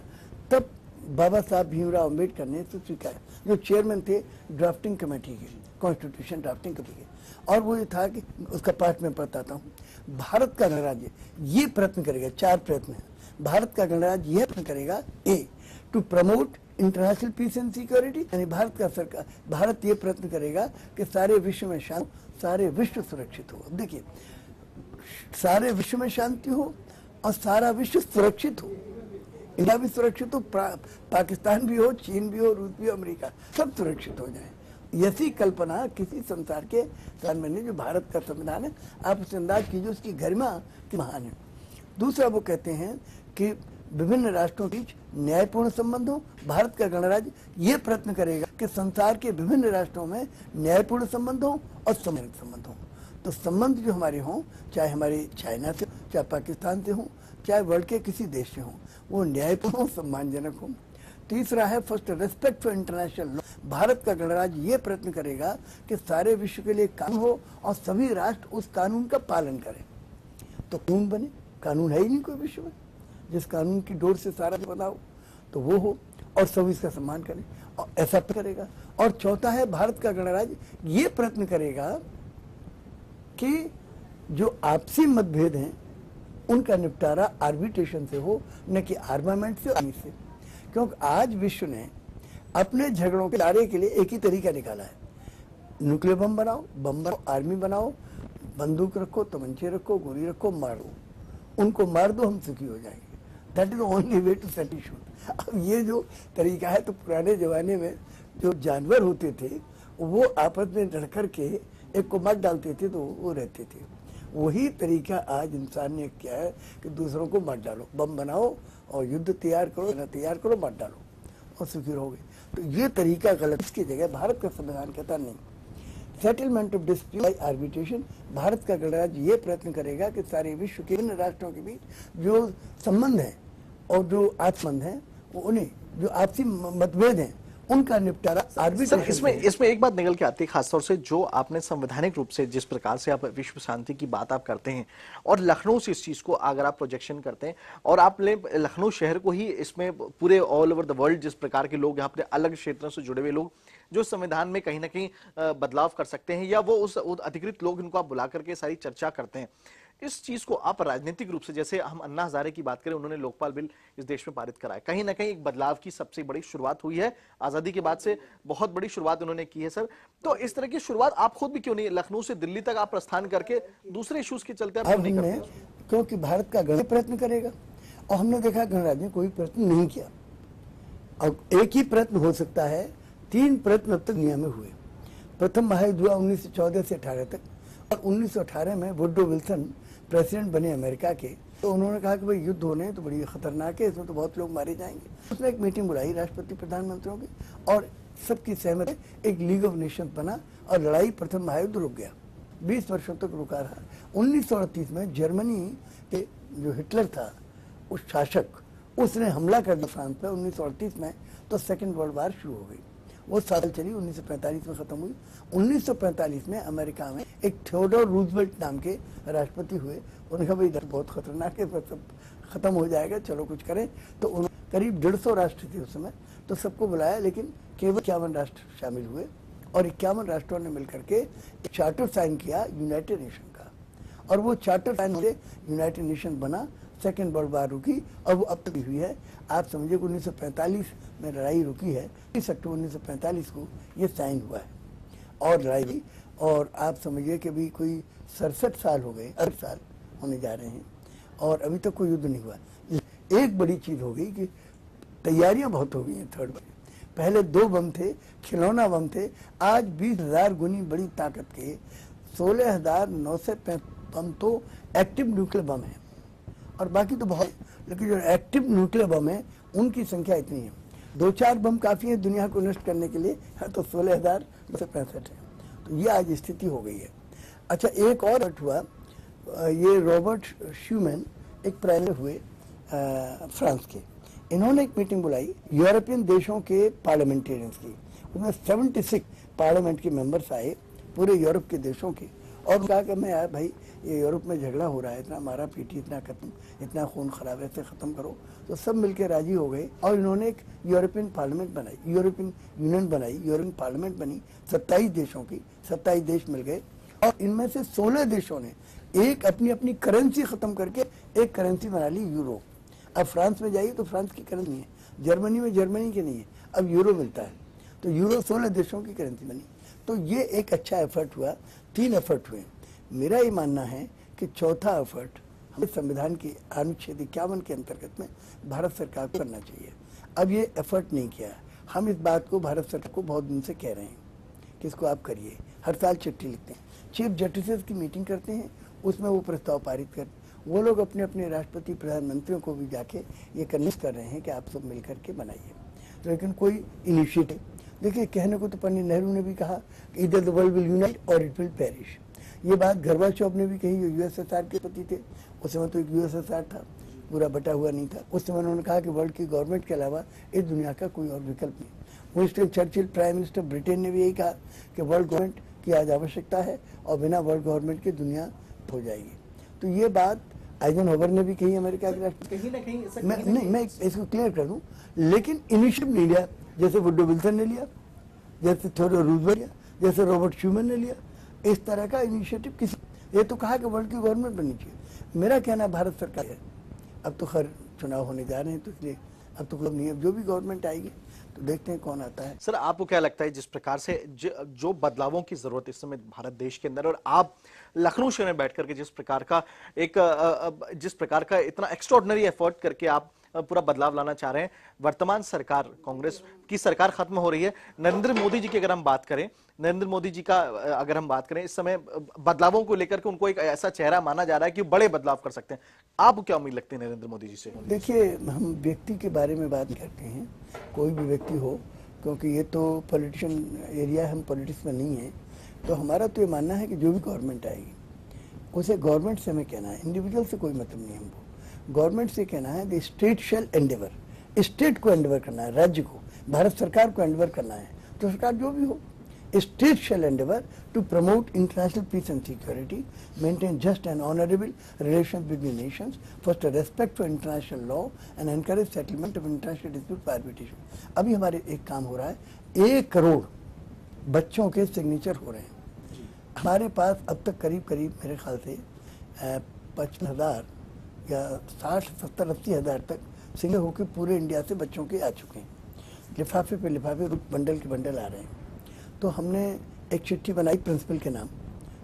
तब बाबा साहब भीमराव अम्बेडकर ने तो स्वीकारा, जो चेयरमैन थे ड्राफ्टिंग कमेटी के, कॉन्स्टिट्यूशन ड्राफ्टिंग कमेटी के। और वो ये था कि उसका पाठ में बताता हूँ, भारत का गणराज्य ये प्रयत्न करेगा, 4 प्रयत्न है। भारत का गणराज्य यह प्रयत्न करेगा a to promote international peace and security, यानी भारत ये प्रयत्न करेगा कि सारे विश्व में शांति, सारे विश्व सुरक्षित हो। अब देखिए, सारे विश्व में शांति हो और सारा विश्व सुरक्षित हो, इंडिया भी सुरक्षित हो, पाकिस्तान भी हो, चीन भी हो, रूस भी हो, अमेरिका, सब सुरक्षित हो जाए। ऐसी कल्पना किसी संसार के संविधान में नहीं। जो भारत का संविधान है, आप उसे अंदाज कीजिए उसकी गरिमा की महान है। दूसरा वो कहते हैं कि विभिन्न राष्ट्रों के बीच न्यायपूर्ण संबंध हो। भारत का गणराज्य ये प्रयत्न करेगा कि संसार के विभिन्न राष्ट्रों में न्यायपूर्ण संबंध हो और सम्मानित संबंध हो। तो संबंध जो हमारे हों, चाहे हमारे चाइना से, चाहे पाकिस्तान से हों, चाहे वर्ल्ड के किसी देश से हों, वो न्यायपूर्ण हो, सम्मानजनक हो। तीसरा है first respect for international law. Bharat का गणराज्य ये प्रयत्न करेगा कि सारे विश्व के लिए कानून हो और सभी राष्ट्र उस कानून का पालन करें। तो कानून बने, कानून है ही नहीं कोई विश्व में, जिस कानून की डोर से सारा बना हो तो वो हो और सभी इसका सम्मान करें, और ऐसा करेगा। और चौथा है भारत का गणराज्य ये प्रयत्न करेगा कि जो आपसी मतभेद हैं उनका निपटारा आर्बिट्रेशन से हो, न कि आर्मामेंट से, आर्मी से। क्योंकि आज विश्व ने अपने झगड़ों के दायरे के लिए एक ही तरीका निकाला है, न्यूक्लियर बम बनाओ, आर्मी बनाओ, बंदूक रखो, तमंचे रखो, गोली रखो, मारो, उनको मार दो, हम सुखी हो जाएंगे। That is only way to set issue. अब ये जो तरीका है, तो पुराने जमाने में जो जानवर होते थे वो आपस में लड़ कर के एक को मार डालते थे तो वो रहते थे। वही तरीका आज इंसान ने क्या है कि दूसरों को मार डालो, बम बनाओ और युद्ध तैयार करो, मार डालो और सुखी रहोगे। तो ये तरीका गलत। इसकी जगह भारत का संविधान कहता नहीं, settlement of dispute by arbitration. भारत का गणराज्य ये प्रयत्न करेगा कि सारे विश्व के विभिन्न राष्ट्रों के बीच जो संबंध है और जो आत्मबंध है, वो उन्हें जो आपसी मतभेद हैं उनका निपटारा आर्बिट्रेशन। इसमें एक बात निकल के आती है, खासतौर से जो आपने संवैधानिक रूप से जिस प्रकार से आप विश्व शांति की बात आप करते हैं और लखनऊ से इस चीज को अगर आप प्रोजेक्शन करते हैं और आप लखनऊ शहर को ही इसमें पूरे ऑल ओवर द वर्ल्ड जिस प्रकार के लोग यहाँ पे अलग क्षेत्रों से जुड़े हुए लोग जो संविधान में कहीं ना कहीं बदलाव कर सकते हैं, या वो उस अधिकृत लोग इनको आप बुला करके सारी चर्चा करते हैं, इस चीज को आप राजनीतिक रूप से, जैसे हम अन्ना हजारे की बात करें, उन्होंने लोकपाल बिल इस देश में पारित कराया, कहीं ना कहीं एक बदलाव की सबसे बड़ी शुरुआत हुई है आजादी के बाद से, बहुत बड़ी शुरुआत उन्होंने की है सर। तो इस तरह की शुरुआत आप खुद भी क्यों नहीं, लखनऊ से दिल्ली तक आप प्रस्थान करके दूसरे इश्यूज के चलते आप नहीं करते? क्योंकि भारत का गणराज्य प्रयत्न करेगा और हमने देखा गणराज्य ने कोई प्रयत्न नहीं किया। और एक ही प्रयत्न हो सकता है, 3 प्रयत्न अब तक दुनिया में हुए। प्रथम महायुद्ध हुआ 1914 से 18 तक, और 1918 में वुडरो विल्सन प्रेसिडेंट बने अमेरिका के, तो उन्होंने कहा कि भाई युद्ध होने तो बड़ी खतरनाक है, इसमें तो बहुत लोग मारे जाएंगे। उसने एक मीटिंग बुलाई राष्ट्रपति प्रधानमंत्रियों की और सबकी सहमति, एक लीग ऑफ नेशंस बना और लड़ाई प्रथम महायुद्ध रुक गया, 20 वर्षों तक रुका रहा। 1938 में जर्मनी के जो हिटलर था उस शासक, उसने हमला कर दिया फ्रांस पर 1938 में, तो सेकेंड वर्ल्ड वार शुरू हो गई। वो साल चली, 1945 में खत्म हुई। 1945 में अमेरिका में एक थियोडोर रूजवेल्ट नाम के राष्ट्रपति हुए। उन्होंने कहा भाई इधर बहुत खतरनाक है, सब खत्म हो जाएगा, चलो कुछ करें। तो उन्होंने करीब 150 राष्ट्र थे उस समय, तो सबको बुलाया, लेकिन केवल 51 राष्ट्र शामिल हुए और 51 राष्ट्रों ने मिलकर के एक चार्टर साइन किया यूनाइटेड नेशन का, और वो चार्टर साइन से यूनाइटेड नेशन बना। सेकेंड वर्ल्ड वार रुकी और वो अब तक हुई है। आप समझिए 1945 में लड़ाई रुकी है, 30 अक्टूबर 1945 को ये साइन हुआ है और लड़ाई, और आप समझिए कि अभी कोई 67 साल हो गए, 8 साल होने जा रहे हैं और अभी तक कोई युद्ध नहीं हुआ। एक बड़ी चीज हो गई कि तैयारियां बहुत हो गई हैं थर्ड वर्ल्ड। पहले 2 बम थे, खिलौना बम थे, आज 20,000 गुनी बड़ी ताकत के 16,905 बम तो एक्टिव न्यूक्लियर बम है और बाकी तो बहुत, लेकिन जो एक्टिव न्यूक्लियर बम है उनकी संख्या इतनी है। 2-4 बम काफी है दुनिया को नष्ट करने के लिए, तो 16,965 है। तो ये आज स्थिति हो गई है। अच्छा, एक और हुआ, ये रॉबर्ट श्यूमैन एक प्राइम मिनिस्टर हुए फ्रांस के, इन्होंने एक मीटिंग बुलाई यूरोपियन देशों के पार्लियामेंटेरियंस की। उसमें 76 पार्लियामेंट के मेंबर्स आए पूरे यूरोप के देशों के, और कहा कि मैं यार भाई ये यूरोप में झगड़ा हो रहा है, इतना मारा पीटी, इतना खत्म, इतना खून खराब, ऐसे खत्म करो। तो सब मिलकर राजी हो गए और इन्होंने एक यूरोपियन पार्लियामेंट बनाई, यूरोपियन यूनियन बनाई, यूरोपियन पार्लियामेंट बनी 27 देशों की, 27 देश मिल गए और इनमें से 16 देशों ने एक अपनी अपनी करेंसी खत्म करके एक करेंसी बना ली, यूरो। अब फ्रांस में जाइए तो फ्रांस की करेंसी नहीं है, जर्मनी में जर्मनी की नहीं है, अब यूरो मिलता है। तो यूरो 16 देशों की करेंसी बनी। तो ये एक अच्छा एफर्ट हुआ, 3 एफर्ट हुए। मेरा ये मानना है कि चौथा एफर्ट हमें संविधान के अनुच्छेद 51 के अंतर्गत में भारत सरकार को करना चाहिए। अब ये एफर्ट नहीं किया, हम इस बात को भारत सरकार को बहुत दिन से कह रहे हैं कि इसको आप करिए। हर साल चिट्ठी लिखते हैं, चीफ जस्टिस की मीटिंग करते हैं, उसमें वो प्रस्ताव पारित कर, वो लोग अपने अपने राष्ट्रपति प्रधानमंत्रियों को भी जाके ये कन्विंस कर रहे हैं कि आप सब मिल करके बनाइए, लेकिन कोई इनिशिएटिव। देखिए, कहने को तो पंडित नेहरू ने भी कहा कि इधर द वर्ल्ड विल यूनाइट और इट विल पेरिश। ये बात गोर्बाचोव ने भी कही, जो यूएसएसआर के पति थे, उस समय तो एक यूएसएसआर था, पूरा बटा हुआ नहीं था। उस समय उन्होंने कहा कि वर्ल्ड की गवर्नमेंट के अलावा इस दुनिया का कोई और विकल्प नहीं। Winston Churchill prime minister Britain ने भी यही कहा कि वर्ल्ड गवर्नमेंट की आज आवश्यकता है और बिना वर्ल्ड गवर्नमेंट की दुनिया हो जाएगी। तो ये बात आइजनहोवर ने भी कही, अमेरिका के राष्ट्रपति। कहीं ना कहीं मैं इसको क्लियर कर दूं, लेकिन इनिशिएटिव नहीं लिया, जैसे वुडरो विल्सन ने लिया, जैसे थोडोर रूजवेल्ट लिया, जैसे रॉबर्ट श्यूमैन ने लिया। इस तरह का इनिशिएटिव किसी, ये तो कहा कि वर्ल्ड की गवर्नमेंट बननी चाहिए। मेरा कहना भारत सरकार है, अब तो खैर चुनाव होने जा रहे हैं तो इसलिए अब तो कोई नहीं, अब जो भी गवर्नमेंट आएगी तो देखते हैं कौन आता है। सर, आपको क्या लगता है जिस प्रकार से जो बदलावों की जरूरत इस समय भारत देश के अंदर, और आप लखनऊ शहर में बैठ करके जिस प्रकार का इतना एक्स्ट्राऑर्डिनरी एफर्ट करके आप पूरा बदलाव लाना चाह रहे हैं, वर्तमान सरकार, कांग्रेस की सरकार खत्म हो रही है, नरेंद्र मोदी जी की अगर हम बात करें, नरेंद्र मोदी जी का अगर हम बात करें, इस समय बदलावों को लेकर के उनको एक ऐसा चेहरा माना जा रहा है कि बड़े बदलाव कर सकते हैं। आपको क्या उम्मीद लगती है नरेंद्र मोदी जी से? देखिए, हम व्यक्ति के बारे में बात करते हैं, कोई भी व्यक्ति हो, क्योंकि ये तो पॉलिटिशियन एरिया है, हम पॉलिटिक्स में नहीं है। तो हमारा तो ये मानना है कि जो भी गवर्नमेंट आएगी उसे गवर्नमेंट से हमें कहना है, इंडिविजुअल से कोई मतलब नहीं हमको। गवर्नमेंट से कहना है the state shall Endeavour, state को एंडेवर करना है, राज्य को, भारत सरकार को एंडेवर करना है। तो सरकार जो भी हो, state shall endeavour to promote international peace and security, maintain just and honourable relations between nations, first respect for international law and encourage settlement of international dispute by arbitration. अभी हमारे एक काम हो रहा है, 1 करोड़ बच्चों के सिग्नेचर हो रहे हैं हमारे पास। अब तक करीब करीब मेरे ख्याल से 55,000 या 60, 70, 80 हज़ार तक सिग्नेचर होकर पूरे इंडिया से बच्चों के आ चुके हैं। लिफाफे पे लिफाफे, बंडल के बंडल आ रहे हैं। तो हमने एक चिट्ठी बनाई प्रिंसिपल के नाम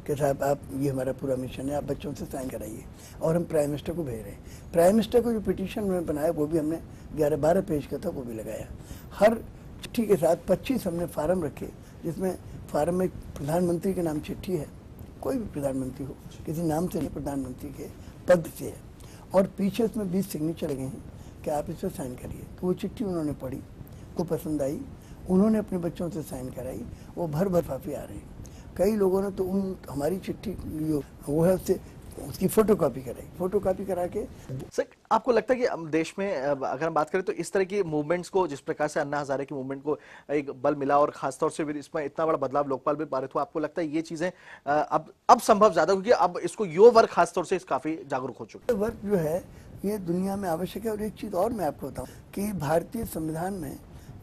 कि साहब आप, ये हमारा पूरा मिशन है, आप बच्चों से साइन कराइए, और हम प्राइम मिनिस्टर को भेज रहे हैं। प्राइम मिनिस्टर को जो पिटीशन उन्होंने बनाया वो भी हमने 11-12 पेज का था, वो भी लगाया। हर चिट्ठी के साथ 25 हमने फार्म रखे, जिसमें फार्म में प्रधानमंत्री के नाम चिट्ठी है, कोई भी प्रधानमंत्री हो, किसी नाम से नहीं, प्रधानमंत्री के पद से है, और पीछे उसमें 20 सिग्नेचर लगे हैं कि आप इस पर साइन करिए। तो वो चिट्ठी उन्होंने पढ़ी, को पसंद आई, उन्होंने अपने बच्चों से साइन कराई, वो भर लिफाफे आ रहे हैं। कई लोगों ने तो हमारी चिट्ठी जो वो है उससे उसकी फोटोकॉपी कराई, फोटोकॉपी करा के। सर, आपको लगता है कि देश में अगर हम बात करें तो इस तरह की मूवमेंट्स को, जिस प्रकार से अन्ना हजारे की मूवमेंट को एक बल मिला और खासतौर से इसमें इतना बड़ा बदलाव लोकपाल में पारित हुआ, आपको लगता है ये चीजें अब संभव ज्यादा, क्योंकि अब इसको युवा वर्ग खासतौर से काफी जागरूक हो चुका है? वर्ग जो है ये दुनिया में आवश्यक है। और एक चीज और मैं आपको बताऊं कि भारतीय संविधान में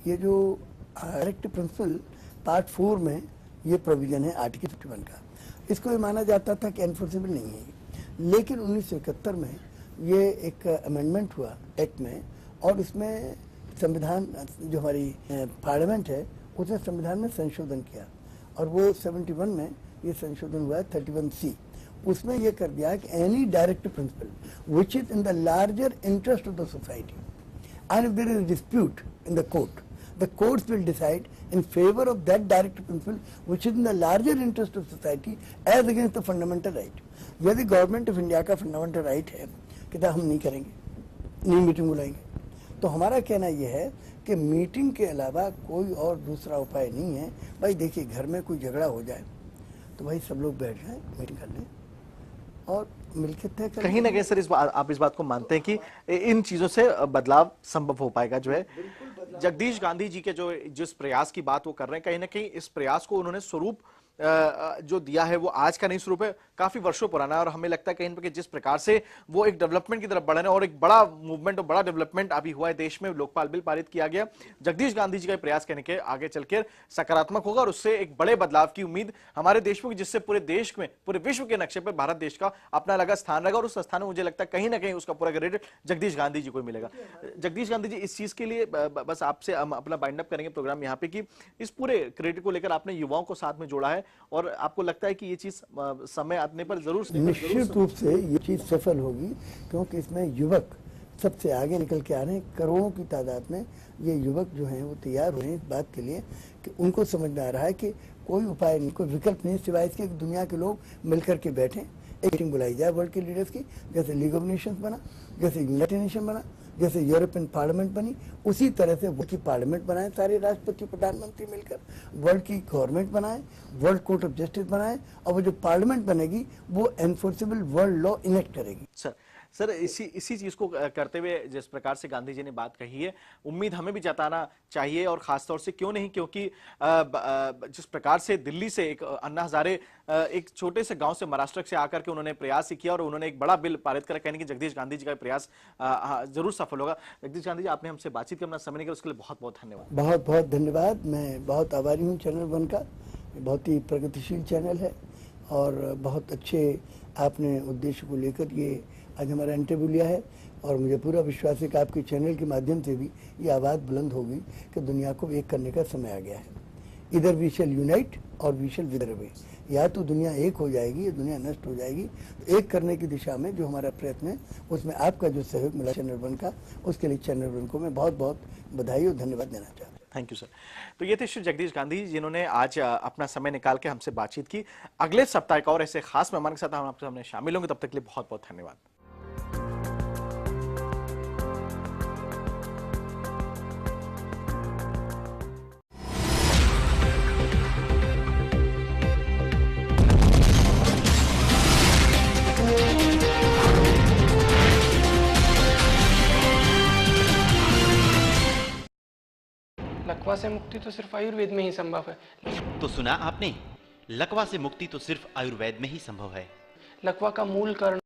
ये जो डायरेक्टिव प्रिंसिपल पार्ट 4 में ये प्रोविजन है आर्टिकल 51 का, इसको ये माना जाता था कि एनफोर्सेबल नहीं है, लेकिन 1971 में ये एक अमेंडमेंट हुआ एक्ट में, और इसमें संविधान जो हमारी पार्लियामेंट है उसने संविधान में संशोधन किया, और वो 71 में ये संशोधन हुआ है 31C। उसमें ये कर दिया कि any directive principle which is in the larger interest of the society and if there is dispute in the court, the courts will decide in favor of that directive principle which is in the larger interest of society as against the fundamental right. यदि गवर्नमेंट ऑफ इंडिया का फंडामेंटल राइट है कि हम नहीं करेंगे, नहीं मीटिंग बुलाएंगे, तो हमारा कहना यह है कि मीटिंग के अलावा कोई और दूसरा उपाय नहीं है। भाई देखिए, घर में कोई झगड़ा हो जाए तो भाई सब लोग बैठ जाएं, मीटिंग कर लें और मिलकर तय करें। कहीं ना कहीं सर आप इस बात को मानते हैं कि इन चीजों से बदलाव संभव हो पाएगा? जो है जगदीश गांधी जी के जिस प्रयास की बात वो कर रहे हैं, कहीं ना कहीं इस प्रयास को उन्होंने स्वरूप जो दिया है वो आज का नहीं स्वरूप है, काफी वर्षों पुराना है। और हमें लगता है कहीं पर कि जिस प्रकार से वो एक डेवलपमेंट की तरफ बढ़ रहे हैं और एक बड़ा मूवमेंट और बड़ा डेवलपमेंट अभी हुआ है देश में, लोकपाल बिल पारित किया गया, जगदीश गांधी जी का प्रयास करने के आगे चलकर सकारात्मक होगा और उससे एक बड़े बदलाव की उम्मीद हमारे देश में, जिससे पूरे देश में, पूरे विश्व के नक्शे पर भारत देश का अपना अलग स्थान रहेगा और उस स्थान में मुझे लगता है कहीं ना कहीं उसका पूरा क्रेडिट जगदीश गांधी जी को मिलेगा। जगदीश गांधी जी, इस चीज के लिए बस आपसे हम अपना बाइंड अप करेंगे प्रोग्राम यहाँ पे कि इस पूरे क्रेडिट को लेकर आपने युवाओं को साथ में जोड़ा है और आपको लगता है कि ये चीज समय आने पर जरूर निश्चित रूप से ये चीज सफल होगी, क्योंकि इसमें युवक सबसे आगे निकल के आ रहे हैं। करोड़ों की तादाद में ये युवक जो हैं वो तैयार हो रहे हैं इस बात के लिए कि उनको समझ में आ रहा है कि कोई उपाय नहीं, कोई विकल्प नहीं सिवाय इसके कि दुनिया के लोग मिलकर के बैठें, एक मीटिंग बुलाई जाए वर्ल्ड के लीडर्स की, जैसे लीग ऑफ नेशंस बना, जैसे यूनाइटेड नेशन बना, जैसे यूरोपियन पार्लियामेंट बनी, उसी तरह से वर्ल्ड की पार्लियामेंट बनाए, सारे राष्ट्रपति प्रधानमंत्री मिलकर वर्ल्ड की गवर्नमेंट बनाए, वर्ल्ड कोर्ट ऑफ जस्टिस बनाए, और वो जो पार्लियामेंट बनेगी वो एनफोर्सेबल वर्ल्ड लॉ इनेक्ट करेगी। सर इसी चीज को करते हुए जिस प्रकार से गांधी जी ने बात कही है, उम्मीद हमें भी जताना चाहिए, और खासतौर से क्यों नहीं, क्योंकि जिस प्रकार से दिल्ली से एक अन्ना हजारे एक छोटे से गांव से महाराष्ट्र से आकर के उन्होंने प्रयास किया और उन्होंने एक बड़ा बिल पारित करा, कहने की जगदीश गांधी जी का प्रयास जरूर सफल होगा। जगदीश गांधी जी, आपने हमसे बातचीत करना समय निकाला, उसके लिए बहुत बहुत धन्यवाद। बहुत बहुत धन्यवाद। मैं बहुत आभारी हूँ चैनल वन का, बहुत ही प्रगतिशील चैनल है और बहुत अच्छे आपने उद्देश्य को लेकर ये आज हमारा इंटरव्यू लिया है, और मुझे पूरा विश्वास है कि आपके चैनल के माध्यम से भी ये आवाज़ बुलंद होगी कि दुनिया को एक करने का समय आ गया है। इधर वी शैल यूनाइट और वी शैल विदर अवे, या तो दुनिया एक हो जाएगी या दुनिया नष्ट हो जाएगी। तो एक करने की दिशा में जो हमारा प्रयत्न है उसमें आपका जो सहयोग मिला चैनल वन का, उसके लिए चैनल वन को मैं बहुत बहुत बधाई और धन्यवाद देना चाहता हूँ। Thank you sir. तो ये थे श्री जगदीश गांधी जिन्होंने आज अपना समय निकाल के हमसे बातचीत की। अगले सप्ताह एक और ऐसे खास मेहमान के साथ हम आपके सामने शामिल होंगे, तब तक के लिए बहुत बहुत धन्यवाद। लकवा से मुक्ति तो सिर्फ आयुर्वेद में ही संभव है। तो सुना आपने, लकवा से मुक्ति तो सिर्फ आयुर्वेद में ही संभव है। लकवा का मूल कारण